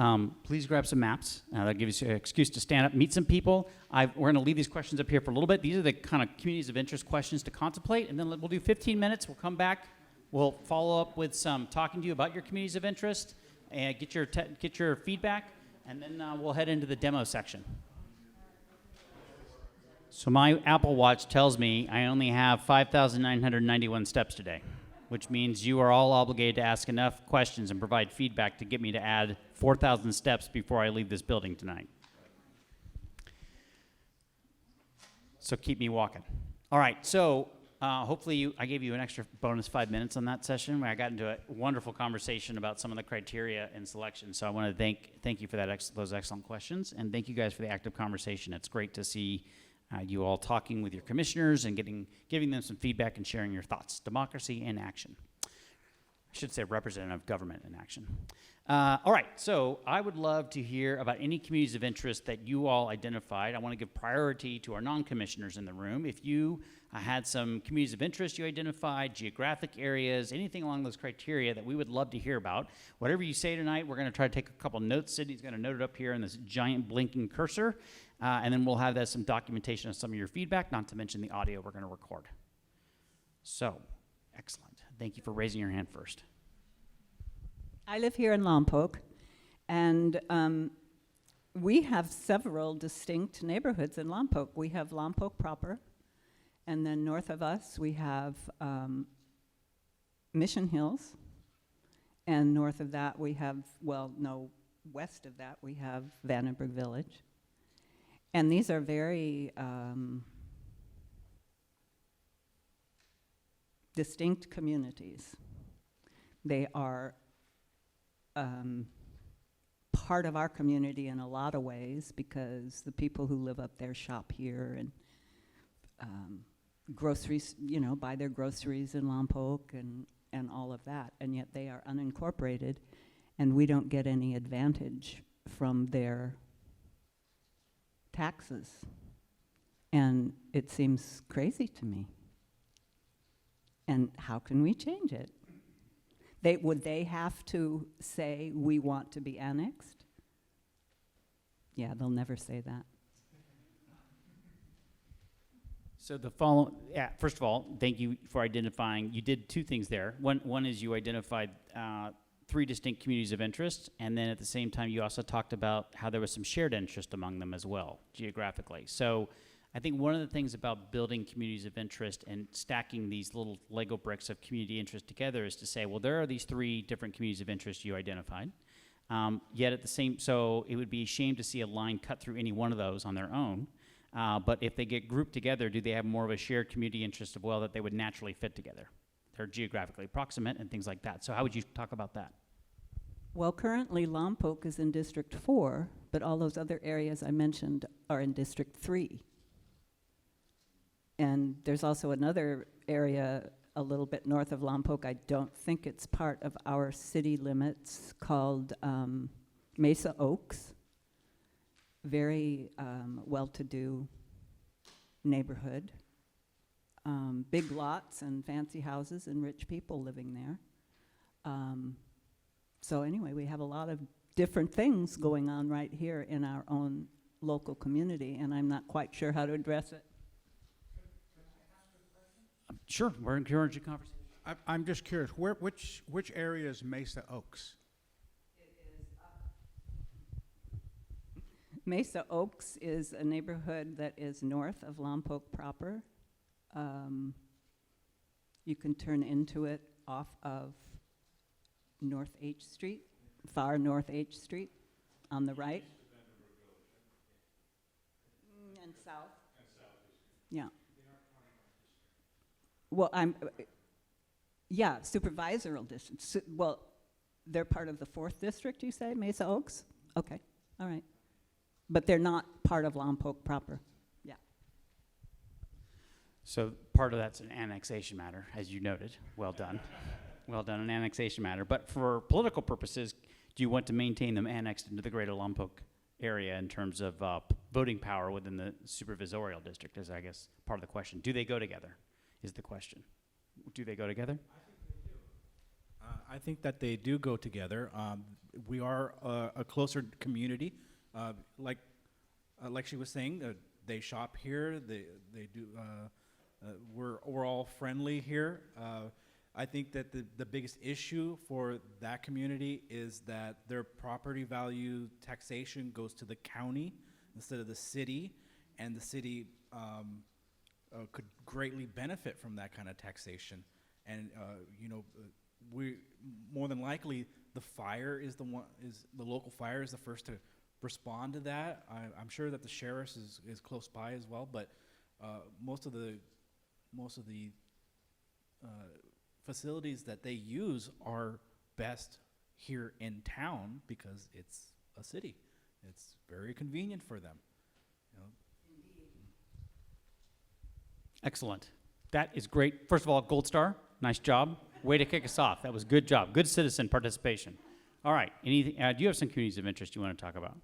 please grab some maps. That'll give you an excuse to stand up, meet some people. We're going to leave these questions up here for a little bit. These are the kind of communities of interest questions to contemplate, and then we'll do 15 minutes. We'll come back. We'll follow up with some talking to you about your communities of interest and get your feedback, and then we'll head into the demo section. So my Apple Watch tells me I only have 5,991 steps today, which means you are all obligated to ask enough questions and provide feedback to get me to add 4,000 steps before I leave this building tonight. So keep me walking. All right, so hopefully I gave you an extra bonus 5 minutes on that session where I got into a wonderful conversation about some of the criteria and selection. So I want to thank you for those excellent questions, and thank you guys for the active conversation. It's great to see you all talking with your commissioners and giving them some feedback and sharing your thoughts. Democracy in action. I should say representative government in action. All right, so I would love to hear about any communities of interest that you all identified. I want to give priority to our non-commissioners in the room. If you had some communities of interest you identified, geographic areas, anything along those criteria that we would love to hear about, whatever you say tonight, we're going to try to take a couple notes. Sydney's going to note it up here in this giant blinking cursor, and then we'll have that some documentation of some of your feedback, not to mention the audio we're going to record. So, excellent. Thank you for raising your hand first. I live here in Lompoc, and we have several distinct neighborhoods in Lompoc. We have Lompoc proper, and then north of us we have Mission Hills, and north of that we have, west of that we have Vandenberg Village. And these are very distinct communities. They are part of our community in a lot of ways because the people who live up there shop here and groceries, buy their groceries in Lompoc and all of that, and yet they are unincorporated and we don't get any advantage from their taxes. And it seems crazy to me. And how can we change it? Would they have to say, we want to be annexed? Yeah, they'll never say that. So first of all, thank you for identifying. You did two things there. One is you identified 3 distinct communities of interest, and then at the same time, you also talked about how there was some shared interest among them as well, geographically. So I think one of the things about building communities of interest and stacking these little Lego bricks of community interest together is to say, well, there are these 3 different communities of interest you identified. Yet so it would be a shame to see a line cut through any one of those on their own. But if they get grouped together, do they have more of a shared community interest of, well, that they would naturally fit together? They're geographically proximate and things like that. So how would you talk about that? Well, currently Lompoc is in District 4, but all those other areas I mentioned are in District 3. And there's also another area a little bit north of Lompoc. I don't think it's part of our city limits, called Mesa Oaks. Very well-to-do neighborhood. Big lots and fancy houses and rich people living there. So anyway, we have a lot of different things going on right here in our own local community, and I'm not quite sure how to address it. Sure, we're encouraging conversation. I'm just curious, which area is Mesa Oaks? Mesa Oaks is a neighborhood that is north of Lompoc proper. You can turn into it off of North H Street, far North H Street on the right. And south. Yeah. Well, supervisorial district. Well, they're part of the 4th district, you say, Mesa Oaks? Okay, all right. But they're not part of Lompoc proper. Yeah. So part of that's an annexation matter, as you noted. Well done. Well done, an annexation matter. But for political purposes, do you want to maintain them annexed into the greater Lompoc area in terms of voting power within the supervisorial district, is I guess part of the question. Do they go together, is the question. Do they go together? I think that they do go together. We are a closer community. Like she was saying, they shop here. They do. We're all friendly here. I think that the biggest issue for that community is that their property value taxation goes to the county instead of the city, and the city could greatly benefit from that kind of taxation. And we more than likely the local fire is the first to respond to that. I'm sure that the sheriff's is close by as well, but most of the facilities that they use are best here in town because it's a city. It's very convenient for them. Excellent. That is great. First of all, gold star. Nice job. Way to kick us off. That was good job. Good citizen participation. All right. Anything? Do you have some communities of interest you want to talk about?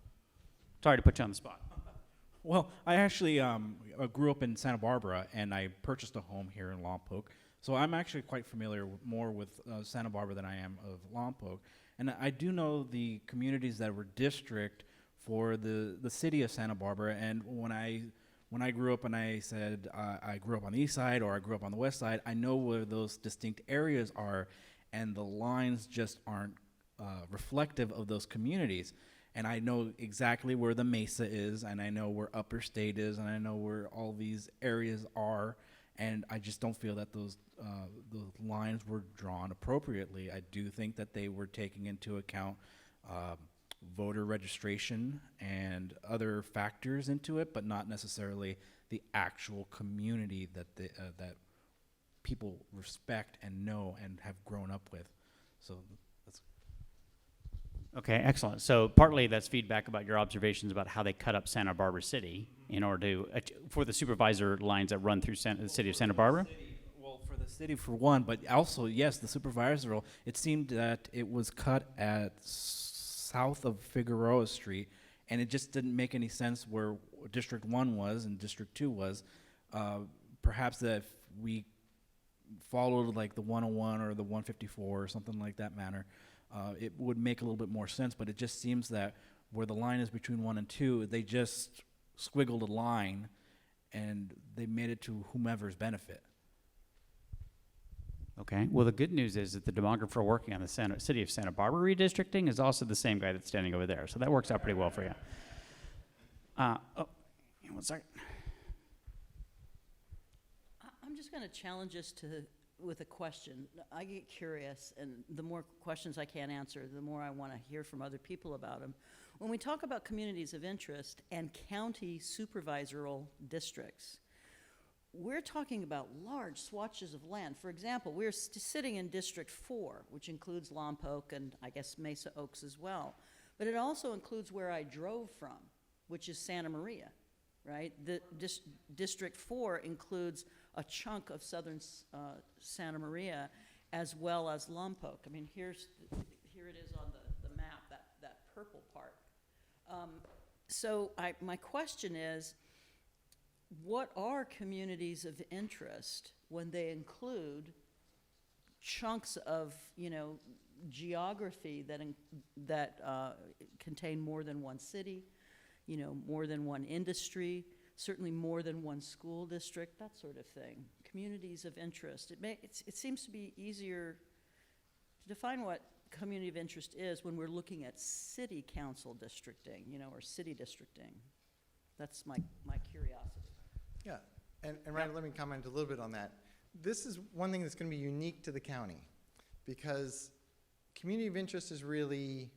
Sorry to put you on the spot. Well, I actually grew up in Santa Barbara, and I purchased a home here in Lompoc. So I'm actually quite familiar more with Santa Barbara than I am of Lompoc. And I do know the communities that were district for the city of Santa Barbara. And when I grew up and I said I grew up on the east side or I grew up on the west side, I know where those distinct areas are, and the lines just aren't reflective of those communities. And I know exactly where the Mesa is, and I know where Upper State is, and I know where all these areas are, and I just don't feel that those lines were drawn appropriately. I do think that they were taking into account voter registration and other factors into it, but not necessarily the actual community that that people respect and know and have grown up with. So that's Okay, excellent. So partly that's feedback about your observations about how they cut up Santa Barbara City in order to, for the supervisor lines that run through the city of Santa Barbara? Well, for the city for one, but also, yes, the supervisory, it seemed that it was cut at south of Figueroa Street, and it just didn't make any sense where District 1 was and District 2 was. Perhaps that if we followed like the 101 or the 154 or something like that manner, it would make a little bit more sense, but it just seems that where the line is between 1 and 2, they just squiggled a line and they made it to whomever's benefit. Okay, well, the good news is that the demographer working on the city of Santa Barbara redistricting is also the same guy that's standing over there, so that works out pretty well for you. Oh, 1 second. I'm just going to challenge us with a question. I get curious, and the more questions I can't answer, the more I want to hear from other people about them. When we talk about communities of interest and county supervisoral districts, we're talking about large swatches of land. For example, we're sitting in District 4, which includes Lompoc and I guess Mesa Oaks as well. But it also includes where I drove from, which is Santa Maria, right? The District 4 includes a chunk of southern Santa Maria as well as Lompoc. I mean, here it is on the map, that purple part. So my question is, what are communities of interest when they include chunks of, geography that contain more than one city, more than one industry, certainly more than one school district, that sort of thing. Communities of interest. It seems to be easier to define what community of interest is when we're looking at city council districting, or city districting. That's my curiosity. Yeah, and Ryan, let me comment a little bit on that. This is one thing that's going to be unique to the county, because community of interest is really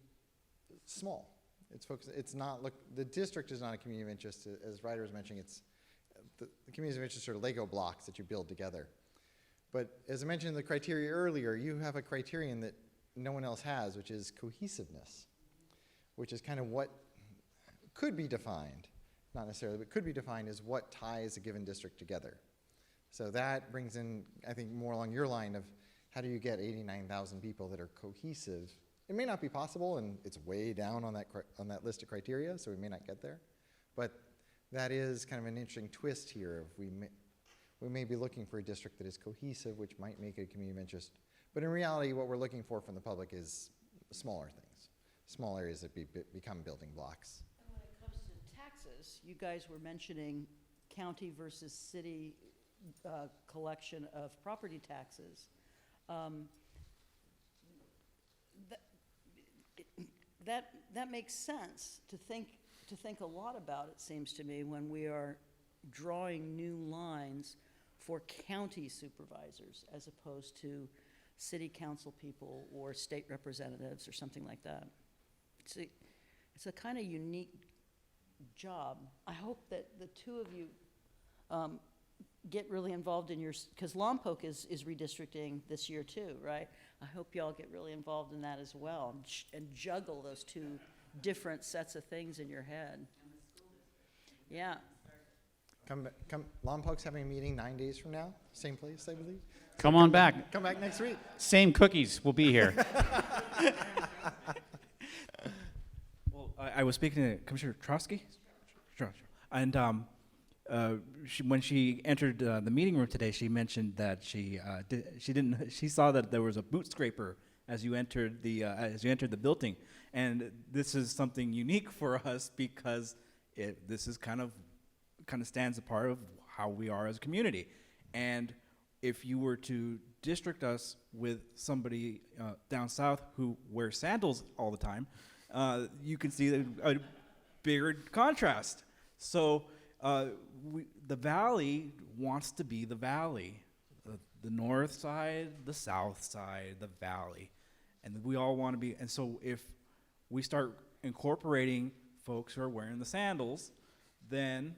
small. It's focused. It's not. Look, the district is not a community of interest, as Ryder was mentioning. It's the communities of interest are Lego blocks that you build together. But as I mentioned in the criteria earlier, you have a criterion that no one else has, which is cohesiveness, which is kind of what could be defined. Not necessarily, but could be defined as what ties a given district together. So that brings in, I think, more along your line of how do you get 89,000 people that are cohesive? It may not be possible, and it's way down on that list of criteria, so we may not get there. But that is kind of an interesting twist here. Of we may be looking for a district that is cohesive, which might make it a community of interest. But in reality, what we're looking for from the public is smaller things, small areas that become building blocks. You guys were mentioning county versus city collection of property taxes. That makes sense to think a lot about, it seems to me, when we are drawing new lines for county supervisors as opposed to city council people or state representatives or something like that. It's a kind of unique job. I hope that the two of you get really involved in because Lompoc is redistricting this year too, right? I hope y'all get really involved in that as well and juggle those two different sets of things in your head. Yeah. Lompok's having a meeting 9 days from now, same place, I believe. Come on back. Come back next week. Same cookies will be here. Well, I was speaking to Commissioner Trotsky, and when she entered the meeting room today, she mentioned that she saw that there was a boot scraper as you entered the building, and this is something unique for us because this is kind of stands a part of how we are as a community, and if you were to district us with somebody down south who wears sandals all the time, you can see a bigger contrast. So the valley wants to be the valley, the north side, the south side, the valley, and we all want to be. And so if we start incorporating folks who are wearing the sandals, then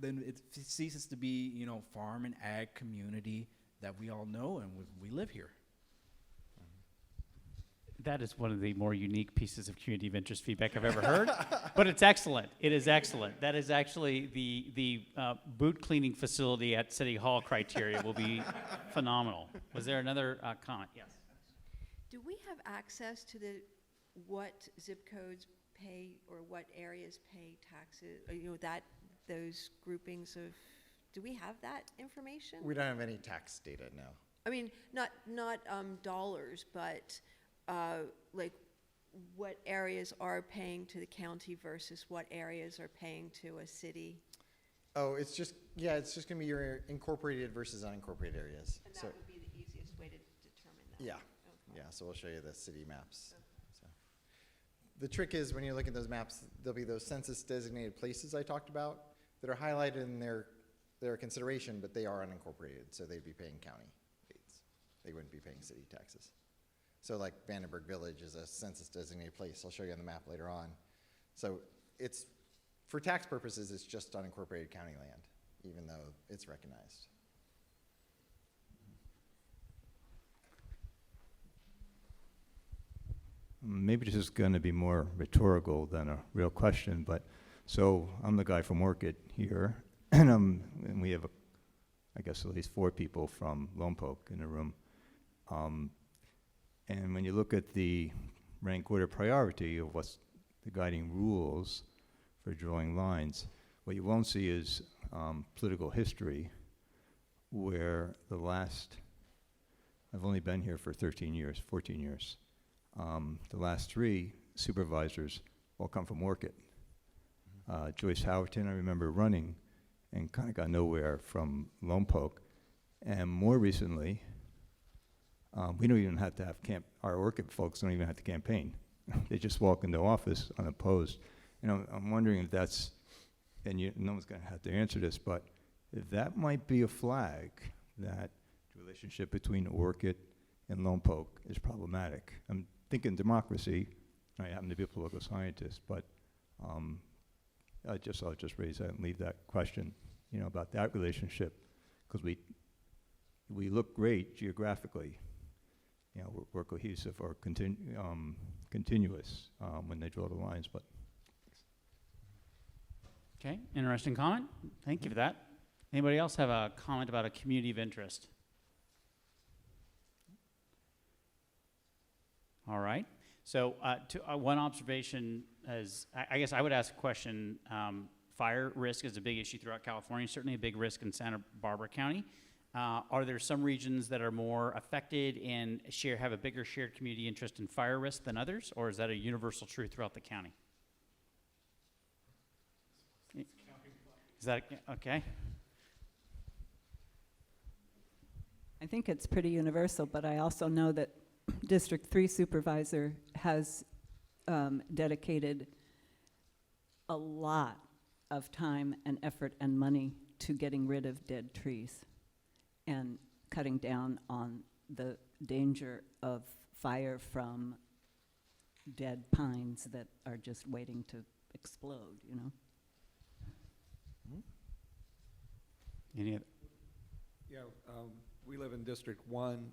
then it ceases to be farm and ag community that we all know and we live here. That is one of the more unique pieces of community of interest feedback I've ever heard, but it's excellent. It is excellent. That is actually the boot cleaning facility at City Hall criteria will be phenomenal. Was there another comment? Yes. Do we have access to what zip codes pay or what areas pay taxes? Those groupings of. Do we have that information? We don't have any tax data now. I mean, not dollars, but like what areas are paying to the county versus what areas are paying to a city. Oh, it's just going to be your incorporated versus unincorporated areas. And that would be the easiest way to determine that. Yeah. Okay. Yeah, so we'll show you the city maps. So the trick is when you look at those maps, there'll be those census designated places I talked about that are highlighted in their consideration, but they are unincorporated, so they'd be paying county rates. They wouldn't be paying city taxes. So like Vandenberg Village is a census designated place. I'll show you on the map later on. So it's, for tax purposes, it's just unincorporated county land, even though it's recognized. Maybe this is going to be more rhetorical than a real question, but so I'm the guy from Orchid here, and we have, I guess, at least 4 people from Lompoc in the room. And when you look at the rank order priority of what's the guiding rules for drawing lines, what you won't see is political history, where I've only been here for 14 years. The last 3 supervisors all come from Orchid. Joyce Howerton, I remember running and kind of got nowhere from Lompoc. And more recently, we don't even have to have our Orchid folks don't even have to campaign. They just walk into office unopposed. I'm wondering if that's, and no one's going to have to answer this, but if that might be a flag that the relationship between Orchid and Lompoc is problematic. I'm thinking democracy. I happen to be a political scientist, but I'll just raise that and leave that question, about that relationship, because we look great geographically. We're cohesive or continuous when they draw the lines, but. Okay, interesting comment. Thank you for that. Anybody else have a comment about a community of interest? All right. So one observation is, I guess I would ask a question. Fire risk is a big issue throughout California, certainly a big risk in Santa Barbara County. Are there some regions that are more affected and have a bigger shared community interest in fire risk than others, or is that a universal truth throughout the county? Is that okay? I think it's pretty universal, but I also know that District 3 supervisor has dedicated a lot of time and effort and money to getting rid of dead trees and cutting down on the danger of fire from dead pines that are just waiting to explode, Any other? Yeah, we live in District 1.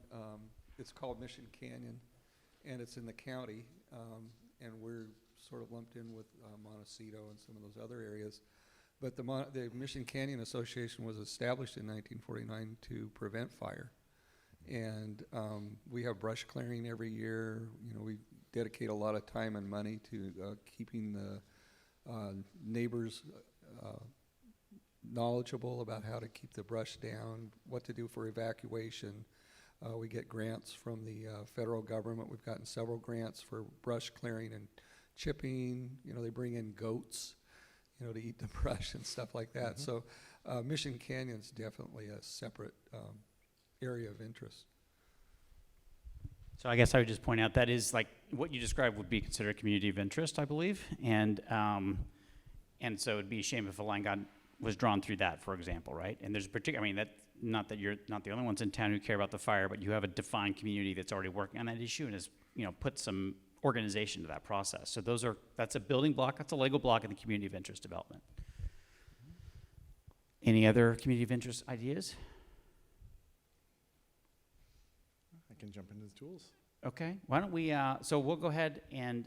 It's called Mission Canyon, and it's in the county, and we're sort of lumped in with Montecito and some of those other areas. But the Mission Canyon Association was established in 1949 to prevent fire. And we have brush clearing every year. You know, we dedicate a lot of time and money to keeping the neighbors knowledgeable about how to keep the brush down, what to do for evacuation. We get grants from the federal government. We've gotten several grants for brush clearing and chipping. You know, they bring in goats, you know, to eat the brush and stuff like that. So Mission Canyon's definitely a separate area of interest. So I guess I would just point out that is like what you described would be considered a community of interest, I believe, and so it'd be a shame if a line was drawn through that, for example, right? And there's a particular, I mean, that not that you're not the only ones in town who care about the fire, but you have a defined community that's already working on that issue and has, you know, put some organization to that process. So that's a building block, that's a Lego block in the community of interest development. Any other community of interest ideas? I can jump into the tools. Okay, why don't we, so we'll go ahead and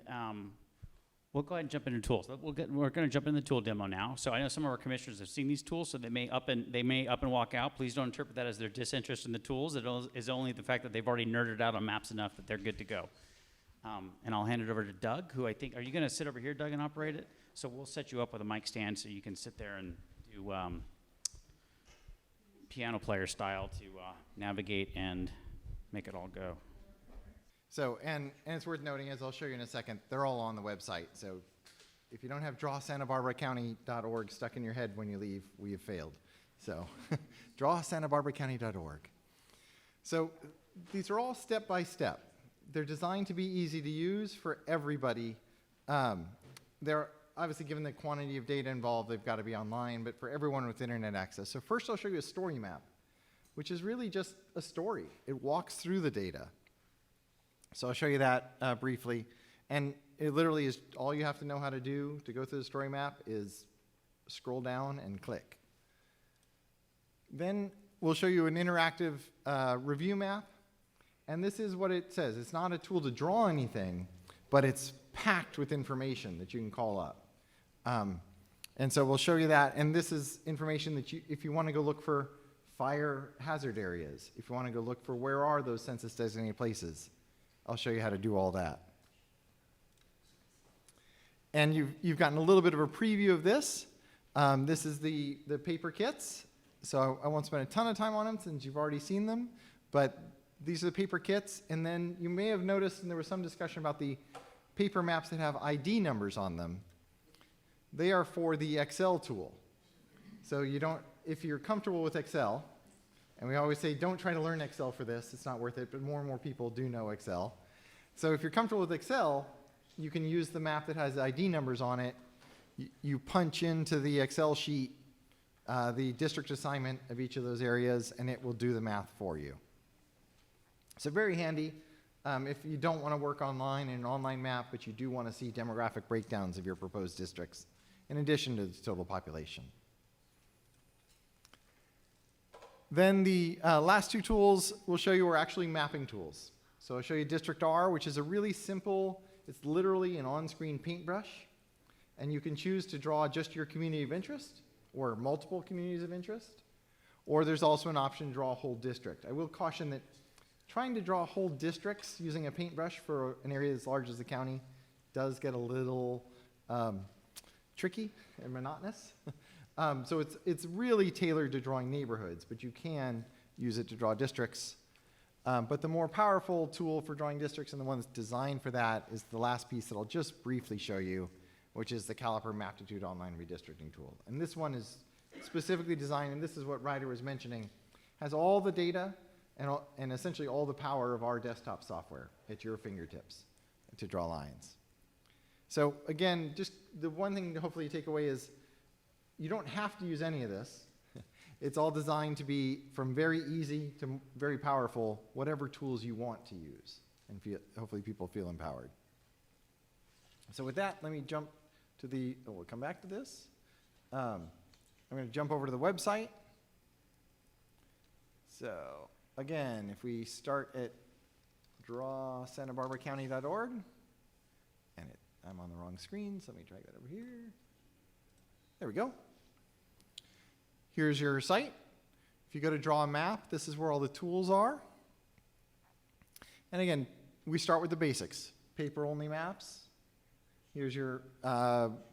jump into tools. We're gonna jump into the tool demo now. So I know some of our commissioners have seen these tools, so they may up and walk out. Please don't interpret that as their disinterest in the tools. It is only the fact that they've already nerded out on maps enough that they're good to go. And I'll hand it over to Doug, who I think, are you gonna sit over here, Doug, and operate it? So we'll set you up with a mic stand so you can sit there and do piano player style to navigate and make it all go. So, and it's worth noting, as I'll show you in a second, they're all on the website. So if you don't have drawsantabarbaracounty.org stuck in your head when you leave, we have failed. So drawsantabarbaracounty.org. So these are all step by step. They're designed to be easy to use for everybody. They're obviously, given the quantity of data involved, they've got to be online, but for everyone with internet access. So first I'll show you a story map, which is really just a story. It walks through the data. So I'll show you that briefly. And it literally is all you have to know how to do to go through the story map is scroll down and click. Then we'll show you an interactive review map. And this is what it says. It's not a tool to draw anything, but it's packed with information that you can call up. And so we'll show you that. And this is information that if you want to go look for fire hazard areas, if you want to go look for where are those census designated places, I'll show you how to do all that. And you've gotten a little bit of a preview of this. This is the paper kits. So I won't spend a ton of time on them since you've already seen them. But these are the paper kits. And then you may have noticed, and there was some discussion about the paper maps that have ID numbers on them. They are for the Excel tool. So if you're comfortable with Excel, and we always say, don't try to learn Excel for this, it's not worth it, but more and more people do know Excel. So if you're comfortable with Excel, you can use the map that has ID numbers on it. You punch into the Excel sheet the district assignment of each of those areas, and it will do the math for you. So very handy if you don't want to work online in an online map, but you do want to see demographic breakdowns of your proposed districts, in addition to the total population. Then the last two tools we'll show you are actually mapping tools. So I'll show you District R, which is a really simple, it's literally an on-screen paintbrush. And you can choose to draw just your community of interest or multiple communities of interest. Or there's also an option to draw a whole district. I will caution that trying to draw whole districts using a paintbrush for an area as large as the county does get a little tricky and monotonous. So it's really tailored to drawing neighborhoods, but you can use it to draw districts. But the more powerful tool for drawing districts and the one that's designed for that is the last piece that I'll just briefly show you, which is the Caliper Maptitude online redistricting tool. And this one is specifically designed, and this is what Ryder was mentioning, has all the data and essentially all the power of our desktop software at your fingertips to draw lines. So again, just the one thing to hopefully take away is you don't have to use any of this. It's all designed to be from very easy to very powerful, whatever tools you want to use. And hopefully people feel empowered. So with that, let me jump to we'll come back to this. I'm going to jump over to the website. So again, if we start at drawsantabarbaracounty.org, and I'm on the wrong screen, so let me drag that over here. There we go. Here's your site. If you go to draw a map, this is where all the tools are. And again, we start with the basics. Paper-only maps. Here's your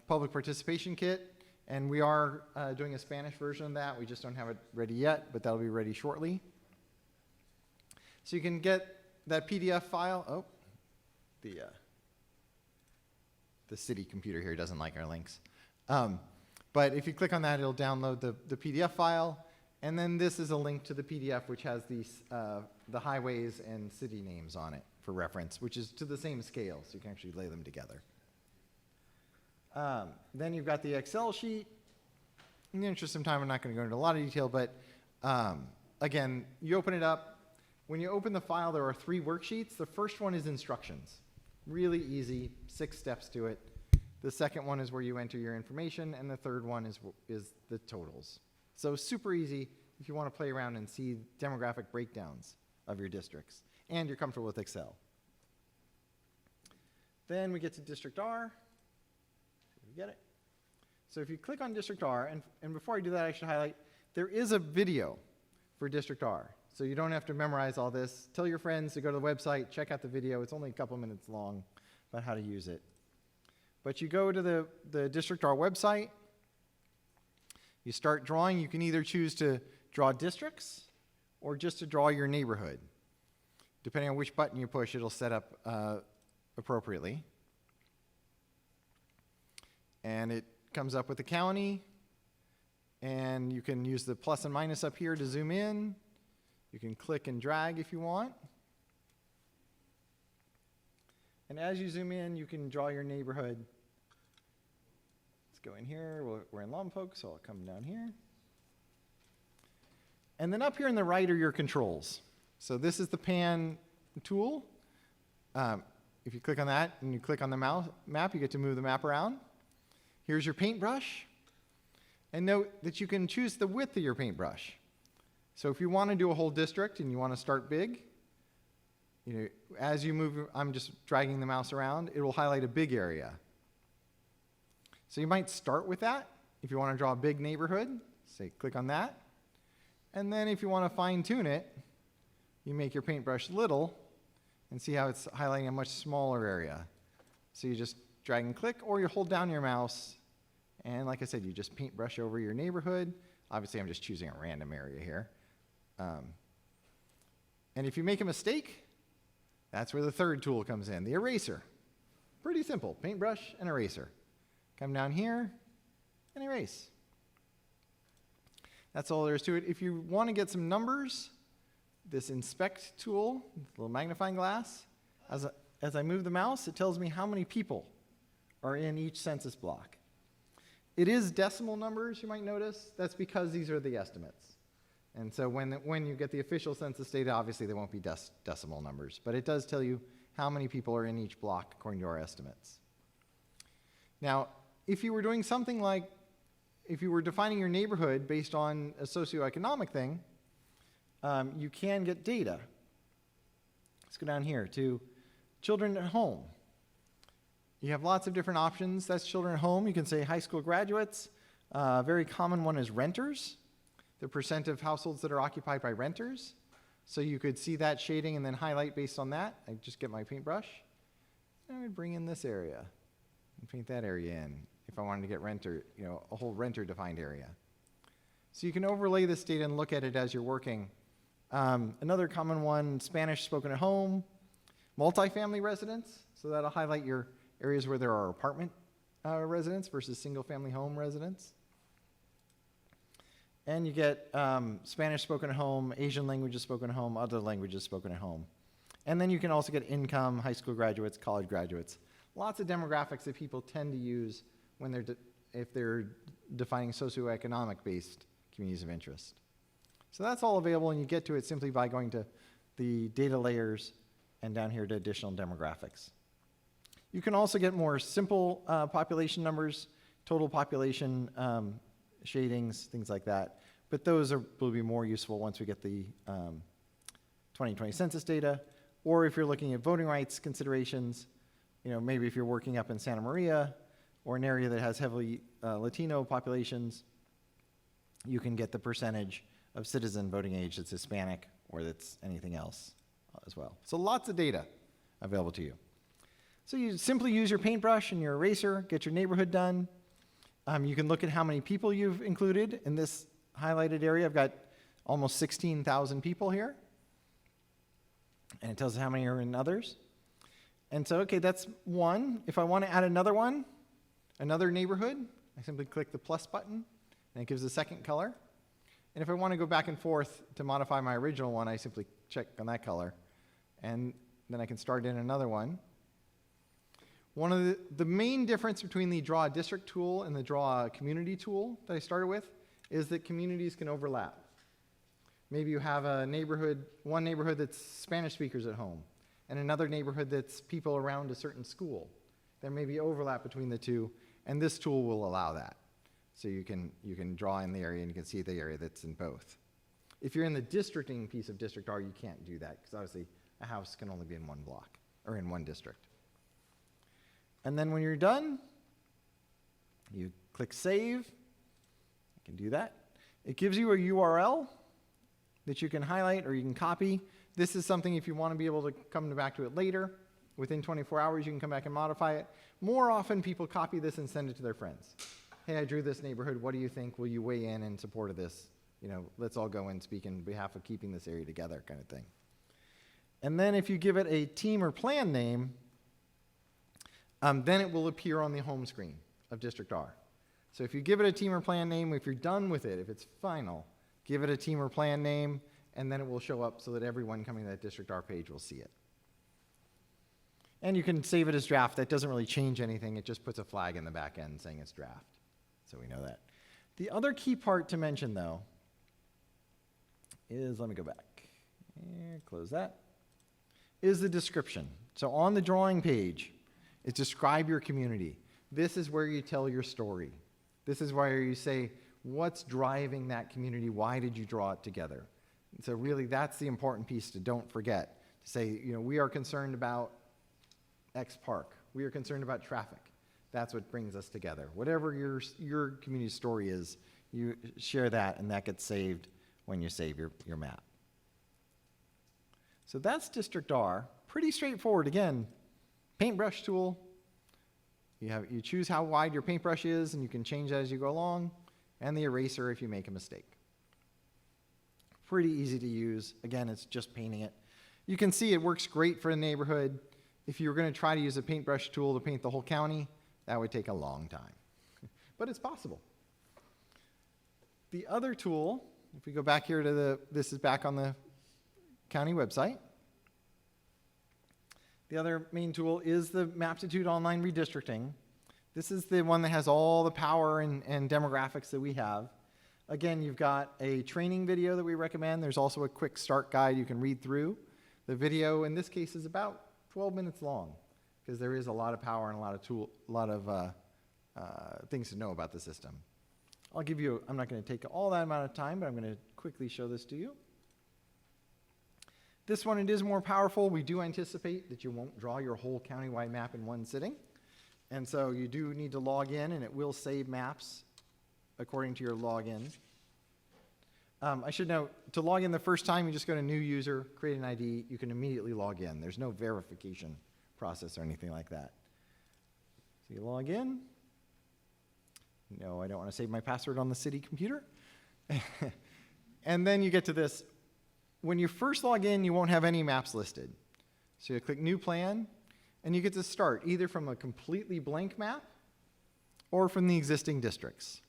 public participation kit. And we are doing a Spanish version of that. We just don't have it ready yet, but that'll be ready shortly. So you can get that PDF file. Oh, the city computer here doesn't like our links. But if you click on that, it'll download the PDF file. And then this is a link to the PDF, which has these, the highways and city names on it for reference, which is to the same scale, so you can actually lay them together. Then you've got the Excel sheet. In the interest of time, I'm not going to go into a lot of detail, but again, you open it up. When you open the file, there are 3 worksheets. The first one is instructions. Really easy, 6 steps to it. The second one is where you enter your information, and the third one is the totals. So super easy if you want to play around and see demographic breakdowns of your districts, and you're comfortable with Excel. Then we get to District R. Did we get it? So if you click on District R, and before I do that, I should highlight, there is a video for District R. So you don't have to memorize all this. Tell your friends to go to the website, check out the video. It's only a couple minutes long about how to use it. But you go to the District R website. You start drawing. You can either choose to draw districts or just to draw your neighborhood. Depending on which button you push, it'll set up appropriately. And it comes up with the county. And you can use the plus and minus up here to zoom in. You can click and drag if you want. And as you zoom in, you can draw your neighborhood. Let's go in here. We're in Lompoc, so I'll come down here. And then up here on the right are your controls. So this is the pan tool. If you click on that and you click on the map, you get to move the map around. Here's your paintbrush. And note that you can choose the width of your paintbrush. So if you want to do a whole district and you want to start big, as you move, I'm just dragging the mouse around, it will highlight a big area. So you might start with that. If you want to draw a big neighborhood, say click on that. And then if you want to fine tune it, you make your paintbrush little and see how it's highlighting a much smaller area. So you just drag and click, or you hold down your mouse, and like I said, you just paintbrush over your neighborhood. Obviously, I'm just choosing a random area here. And if you make a mistake, that's where the third tool comes in, the eraser. Pretty simple, paintbrush and eraser. Come down here and erase. That's all there is to it. If you want to get some numbers, this inspect tool, little magnifying glass, as I move the mouse, it tells me how many people are in each census block. It is decimal numbers, you might notice. That's because these are the estimates. And so when you get the official census data, obviously they won't be decimal numbers. But it does tell you how many people are in each block according to our estimates. Now, if you were doing something like, if you were defining your neighborhood based on a socioeconomic thing, you can get data. Let's go down here to children at home. You have lots of different options. That's children at home. You can say high school graduates. A very common one is renters, the percent of households that are occupied by renters. So you could see that shading and then highlight based on that. I just get my paintbrush. And I would bring in this area and paint that area in if I wanted to get renter, a whole renter defined area. So you can overlay this data and look at it as you're working. Another common one, Spanish spoken at home, multifamily residence. So that'll highlight your areas where there are apartment residents versus single-family home residents. And you get Spanish spoken at home, Asian languages spoken at home, other languages spoken at home. And then you can also get income, high school graduates, college graduates. Lots of demographics that people tend to use when if they're defining socioeconomic-based communities of interest. So that's all available, and you get to it simply by going to the data layers and down here to additional demographics. You can also get more simple population numbers, total population shadings, things like that. But those will be more useful once we get the 2020 census data. Or if you're looking at voting rights considerations, maybe if you're working up in Santa Maria or an area that has heavily Latino populations, you can get the percentage of citizen voting age that's Hispanic or that's anything else as well. So lots of data available to you. So you simply use your paintbrush and your eraser, get your neighborhood done. You can look at how many people you've included in this highlighted area. I've got almost 16,000 people here. And it tells us how many are in others. And so, okay, that's one. If I want to add another one, another neighborhood, I simply click the plus button, and it gives a second color. And if I want to go back and forth to modify my original one, I simply check on that color. And then I can start in another one. One of the main difference between the Draw a District tool and the Draw a Community tool that I started with is that communities can overlap. Maybe you have a neighborhood, one neighborhood that's Spanish speakers at home, and another neighborhood that's people around a certain school. There may be overlap between the two, and this tool will allow that. So you can draw in the area and you can see the area that's in both. If you're in the districting piece of District R, you can't do that, because obviously a house can only be in one block, or in one district. And then when you're done, you click Save. You can do that. It gives you a URL that you can highlight or you can copy. This is something if you want to be able to come back to it later. Within 24 hours, you can come back and modify it. More often, people copy this and send it to their friends. Hey, I drew this neighborhood. What do you think? Will you weigh in support of this? You know, let's all go and speak in behalf of keeping this area together, kind of thing. And then if you give it a team or plan name, then it will appear on the home screen of District R. So if you give it a team or plan name, if you're done with it, if it's final, give it a team or plan name, and then it will show up so that everyone coming to that District R page will see it. And you can save it as draft. That doesn't really change anything. It just puts a flag in the back end saying it's draft. So we know that. The other key part to mention, though, is, let me go back, and close that, is the description. So on the drawing page, is describe your community. This is where you tell your story. This is where you say, what's driving that community? Why did you draw it together? And so really, that's the important piece to don't forget. To say, you know, we are concerned about X park. We are concerned about traffic. That's what brings us together. Whatever your community story is, you share that, and that gets saved when you save your map. So that's District R. Pretty straightforward. Again, paintbrush tool. You choose how wide your paintbrush is, and you can change that as you go along, and the eraser if you make a mistake. Pretty easy to use. Again, it's just painting it. You can see it works great for a neighborhood. If you were going to try to use a paintbrush tool to paint the whole county, that would take a long time. But it's possible. The other tool, if we go back here to this is back on the county website. The other main tool is the Maptitude online redistricting. This is the one that has all the power and demographics that we have. Again, you've got a training video that we recommend. There's also a quick start guide you can read through. The video, in this case, is about 12 minutes long, because there is a lot of power and a lot of things to know about the system. I'm not going to take all that amount of time, but I'm going to quickly show this to you. This one, it is more powerful. We do anticipate that you won't draw your whole countywide map in one sitting. And so you do need to log in, and it will save maps according to your login. I should note, to log in the first time, you just go to New User, create an ID. You can immediately log in. There's no verification process or anything like that. So you log in. No, I don't want to save my password on the city computer. And then you get to this. When you first log in, you won't have any maps listed. So you click New Plan, and you get to start either from a completely blank map or from the existing districts.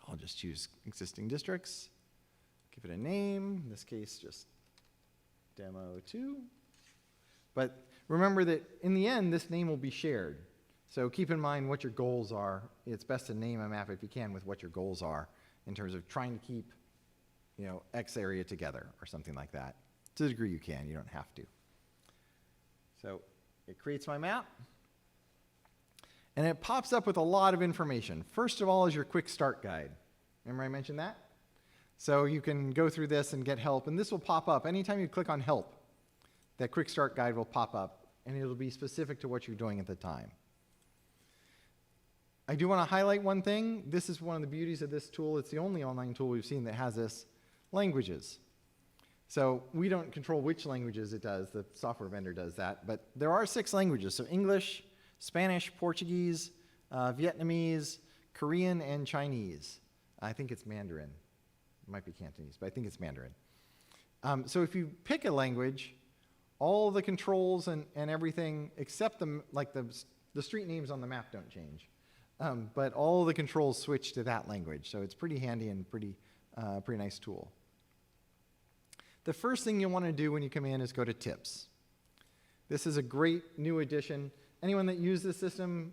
I'll just choose existing districts, give it a name, in this case just Demo 2. But remember that in the end, this name will be shared. So keep in mind what your goals are. It's best to name a map if you can with what your goals are in terms of trying to keep, you know, X area together or something like that. To the degree you can, you don't have to. So it creates my map, and it pops up with a lot of information. First of all is your quick start guide. Remember I mentioned that? So you can go through this and get help, and this will pop up. Anytime you click on help, that quick start guide will pop up, and it'll be specific to what you're doing at the time. I do want to highlight one thing. This is one of the beauties of this tool. It's the only online tool we've seen that has this: languages. So we don't control which languages it does. The software vendor does that. But there are 6 languages. So English, Spanish, Portuguese, Vietnamese, Korean, and Chinese. I think it's Mandarin. It might be Cantonese, but I think it's Mandarin. So if you pick a language, all the controls and everything except the street names on the map don't change. But all the controls switch to that language. So it's pretty handy and pretty nice tool. The first thing you'll want to do when you come in is go to Tips. This is a great new addition. Anyone that used this system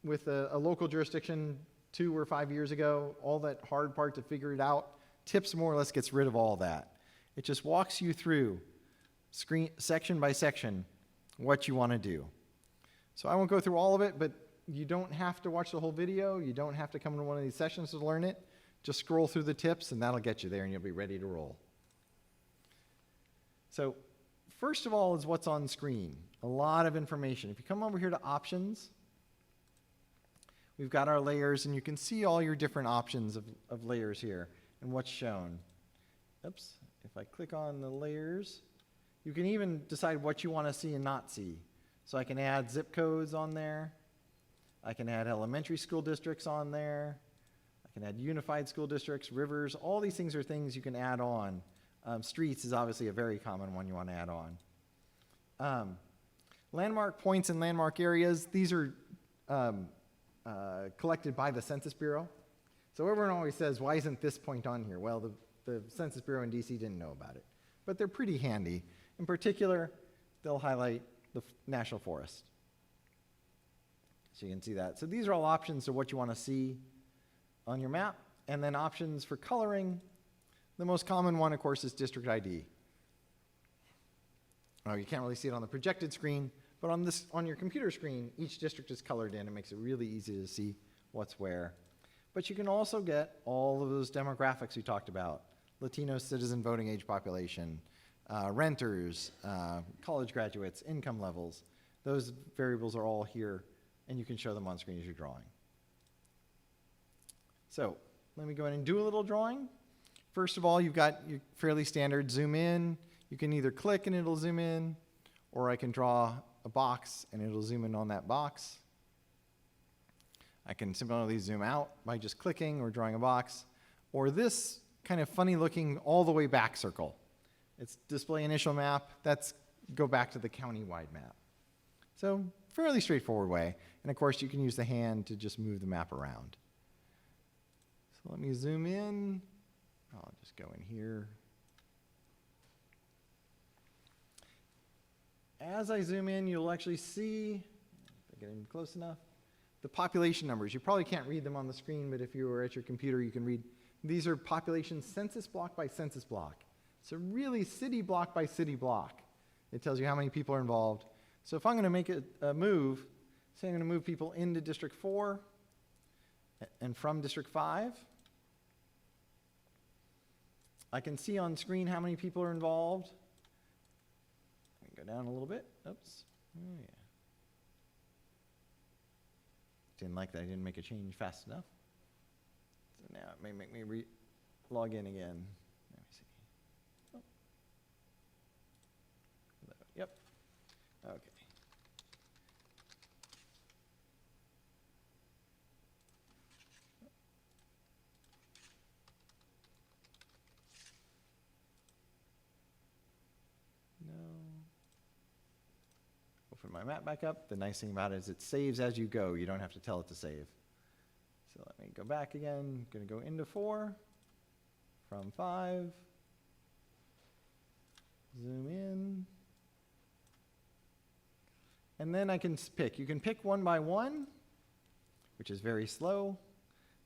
with a local jurisdiction 2 or 5 years ago, all that hard part to figure it out, Tips more or less gets rid of all that. It just walks you through section by section what you want to do. So I won't go through all of it, but you don't have to watch the whole video. You don't have to come to one of these sessions to learn it. Just scroll through the tips, and that'll get you there, and you'll be ready to roll. So first of all is what's on screen. A lot of information. If you come over here to Options, we've got our layers, and you can see all your different options of layers here and what's shown. Oops. If I click on the layers, you can even decide what you want to see and not see. So I can add zip codes on there. I can add elementary school districts on there. I can add unified school districts, rivers. All these things are things you can add on. Streets is obviously a very common one you want to add on. Landmark points and landmark areas, these are collected by the Census Bureau. So everyone always says, why isn't this point on here? Well, the Census Bureau in DC didn't know about it. But they're pretty handy. In particular, they'll highlight the National Forest. So you can see that. So these are all options to what you want to see on your map. And then options for coloring. The most common one, of course, is district ID. Oh, you can't really see it on the projected screen, but on your computer screen, each district is colored in. It makes it really easy to see what's where. But you can also get all of those demographics we talked about: Latino citizen voting age population, renters, college graduates, income levels. Those variables are all here, and you can show them on screen as you're drawing. So let me go ahead and do a little drawing. First of all, you've got your fairly standard zoom in. You can either click and it'll zoom in, or I can draw a box and it'll zoom in on that box. I can simply zoom out by just clicking or drawing a box, or this kind of funny looking all the way back circle. It's display initial map. That's go back to the county-wide map. So fairly straightforward way. And of course, you can use the hand to just move the map around. So let me zoom in. I'll just go in here. As I zoom in, you'll actually see, if I get in close enough, the population numbers. You probably can't read them on the screen, but if you were at your computer, you can read. These are population census block by census block. So really city block by city block. It tells you how many people are involved. So if I'm going to make a move, say I'm going to move people into District 4 and from District 5, I can see on screen how many people are involved. Let me go down a little bit. Oops. Oh, yeah. Didn't like that. I didn't make a change fast enough. So now it may make me log in again. Let me see. Oh. Yep. Okay. Open my map back up. The nice thing about it is it saves as you go. You don't have to tell it to save. So let me go back again. I'm going to go into 4, from 5, zoom in, and then I can pick. You can pick one by one, which is very slow,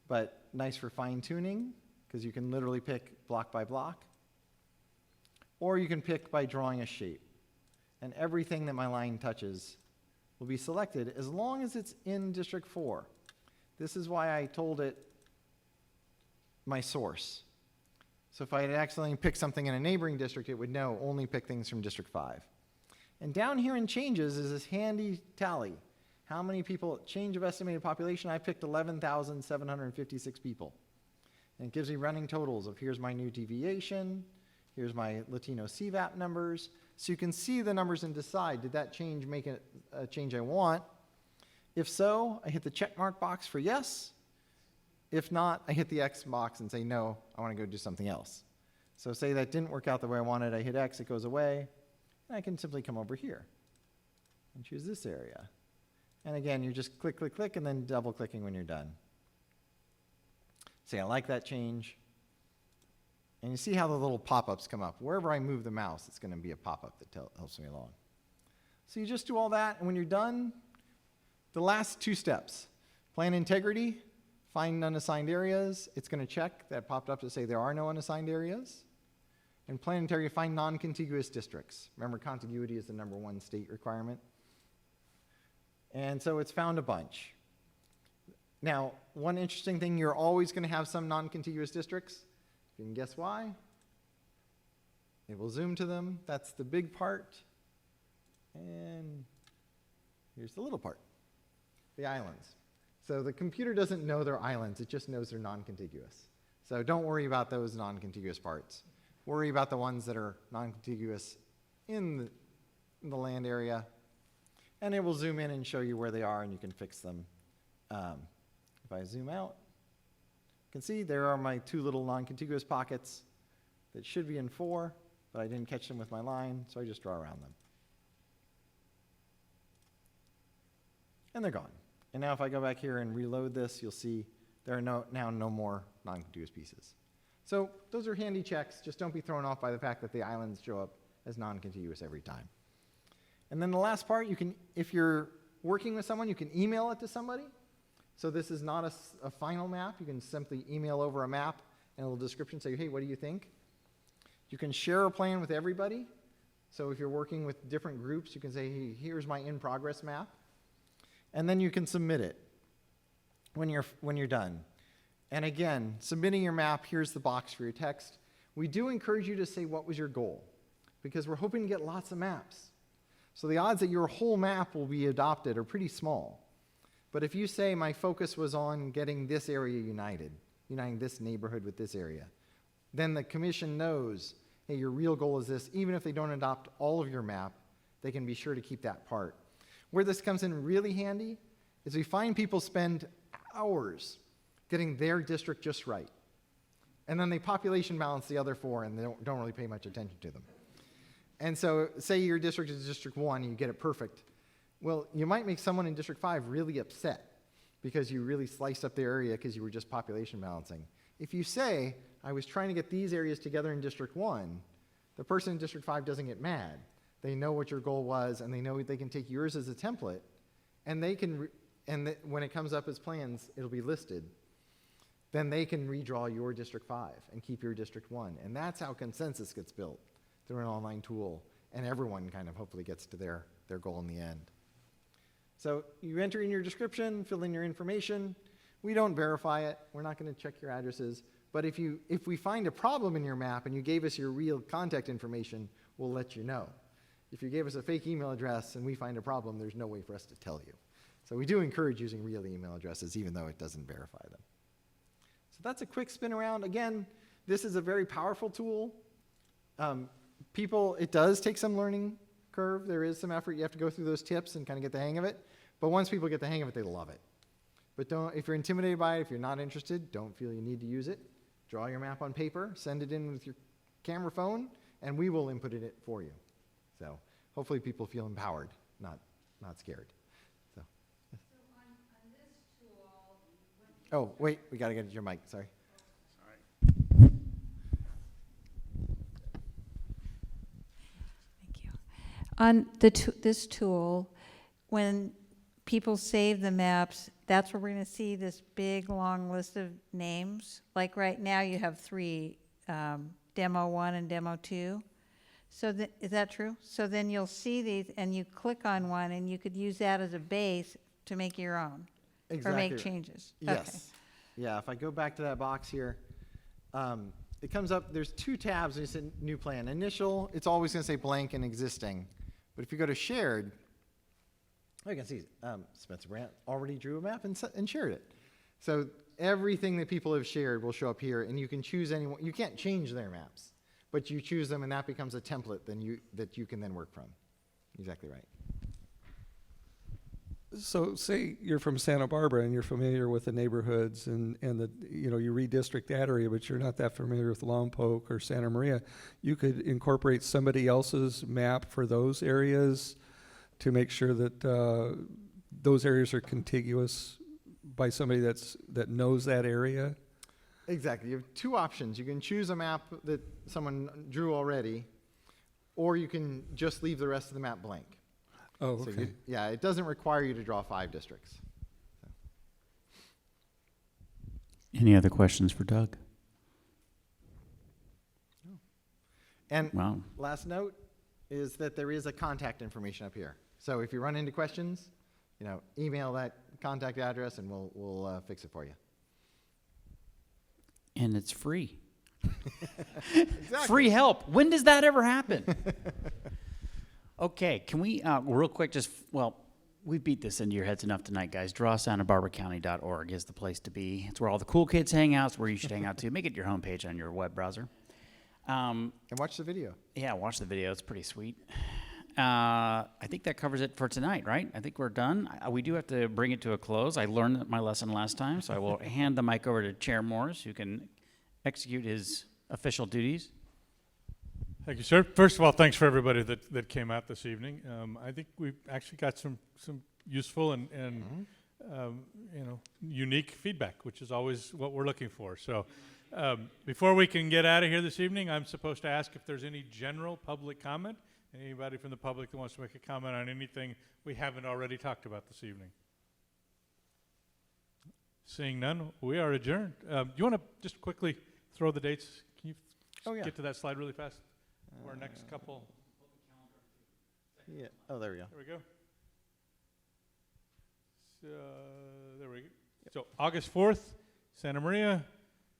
but nice for fine-tuning, because you can literally pick block by block. Or you can pick by drawing a shape. And everything that my line touches will be selected as long as it's in District 4. This is why I told it my source. So if I had accidentally picked something in a neighboring district, it would know only pick things from District 5. And down here in Changes is this handy tally. How many people, change of estimated population, I picked 11,756 people. And it gives me running totals of here's my new deviation, here's my Latino CVAP numbers. So you can see the numbers and decide, did that change make it a change I want? If so, I hit the check mark box for yes. If not, I hit the X box and say, no, I want to go do something else. So say that didn't work out the way I wanted, I hit X, it goes away, and I can simply come over here and choose this area. And again, you're just click, click, click, and then double clicking when you're done. Say, I like that change. And you see how the little pop-ups come up. Wherever I move the mouse, it's going to be a pop-up that helps me along. So you just do all that, and when you're done, the last two steps. Plan integrity, find unassigned areas. It's going to check that popped up to say there are no unassigned areas. And plan integrity, find non-contiguous districts. Remember, contiguity is the #1 state requirement. And so it's found a bunch. Now, one interesting thing, you're always going to have some non-contiguous districts. You can guess why. It will zoom to them. That's the big part. And here's the little part, the islands. So the computer doesn't know they're islands. It just knows they're non-contiguous. So don't worry about those non-contiguous parts. Worry about the ones that are non-contiguous in the land area. And it will zoom in and show you where they are, and you can fix them. If I zoom out, you can see there are my two little non-contiguous pockets that should be in 4, but I didn't catch them with my line, so I just draw around them. And they're gone. And now if I go back here and reload this, you'll see there are now no more non-contiguous pieces. So those are handy checks. Just don't be thrown off by the fact that the islands show up as non-contiguous every time. And then the last part, you can, if you're working with someone, you can email it to somebody. So this is not a final map. You can simply email over a map and a little description, say, hey, what do you think? You can share a plan with everybody. So if you're working with different groups, you can say, hey, here's my in-progress map. And then you can submit it when you're done. And again, submitting your map, here's the box for your text. We do encourage you to say what was your goal, because we're hoping to get lots of maps. So the odds that your whole map will be adopted are pretty small. But if you say my focus was on getting this area united, uniting this neighborhood with this area, then the commission knows, hey, your real goal is this. Even if they don't adopt all of your map, they can be sure to keep that part. Where this comes in really handy is we find people spend hours getting their district just right. And then they population balance the other 4 and they don't really pay much attention to them. And so say your district is District 1 and you get it perfect. Well, you might make someone in District 5 really upset because you really sliced up their area because you were just population balancing. If you say, I was trying to get these areas together in District 1, the person in District 5 doesn't get mad. They know what your goal was, and they know they can take yours as a template, and they can, when it comes up as plans, it'll be listed. Then they can redraw your District 5 and keep your District 1. And that's how consensus gets built through an online tool, and everyone kind of hopefully gets to their goal in the end. So you enter in your description, fill in your information. We don't verify it. We're not going to check your addresses. But if we find a problem in your map and you gave us your real contact information, we'll let you know. If you gave us a fake email address and we find a problem, there's no way for us to tell you. So we do encourage using real email addresses, even though it doesn't verify them. So that's a quick spin around. Again, this is a very powerful tool. It does take some learning curve. There is some effort. You have to go through those tips and kind of get the hang of it. But once people get the hang of it, they love it. But if you're intimidated by it, if you're not interested, don't feel you need to use it. Draw your map on paper, send it in with your camera phone, and we will input it for you. So hopefully people feel empowered, not scared. So on this tool, oh, wait, we got to get your mic, sorry. thank you. On this tool, when people save the maps, that's where we're going to see this big, long list of names. Like right now, you have 3, Demo 1 and Demo 2. So is that true? So then you'll see these, and you click on one, and you could use that as a base to make your own. Exactly. Or make changes. Yes. Okay. Yeah, if I go back to that box here, it comes up, there's 2 tabs, and it's a new plan. Initial, it's always going to say blank and existing. But if you go to shared, Oh, you can see Spencer Brandt already drew a map and shared it. So everything that people have shared will show up here, and you can choose anyone. You can't change their maps, but you choose them, and that becomes a template that you can then work from. Exactly right. So say you're from Santa Barbara and you're familiar with the neighborhoods and the, you redistrict that area, but you're not that familiar with Lompoc or Santa Maria. You could incorporate somebody else's map for those areas to make sure that those areas are contiguous by somebody that knows that area. Exactly. You have two options. You can choose a map that someone drew already, or you can just leave the rest of the map blank. Oh, So okay. yeah, it doesn't require you to draw 5 districts. Any other questions for Doug? And Wow. last note is that there is a contact information up here. So if you run into questions, email that contact address and we'll fix it for you. And it's free. Exactly. Free help. When does that ever happen? Okay, can we, real quick, we beat this into your heads enough tonight, guys. DrawSantaBarbaraCounty.org is the place to be. It's where all the cool kids hang out. It's where you should hang out too. Make it your homepage on your web browser. And watch the video. Yeah, watch the video. It's pretty sweet. I think that covers it for tonight, right? I think we're done. We do have to bring it to a close. I learned my lesson last time, so I will hand the mic over to Chair Morris, who can execute his official duties. Thank you, sir. First of all, thanks for everybody that came out this evening. I think we've actually got some useful and unique feedback, which is always what we're looking for. So before we can get out of here this evening, I'm supposed to ask if there's any general public comment. Anybody from the public that wants to make a comment on anything we haven't already talked about this evening? Seeing none, we are adjourned. You want to just quickly throw the dates? Can you get to that slide really fast? Our next couple. Yeah. Oh, there we go. There we go. So, there we go. So August 4th, Santa Maria.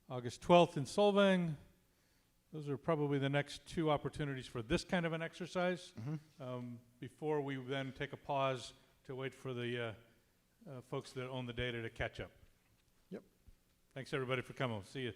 August 12th in Solvang. Those are probably the next 2 opportunities for this kind of an exercise. Before we then take a pause to wait for the folks that own the data to catch up. Yep. Thanks everybody for coming. See you.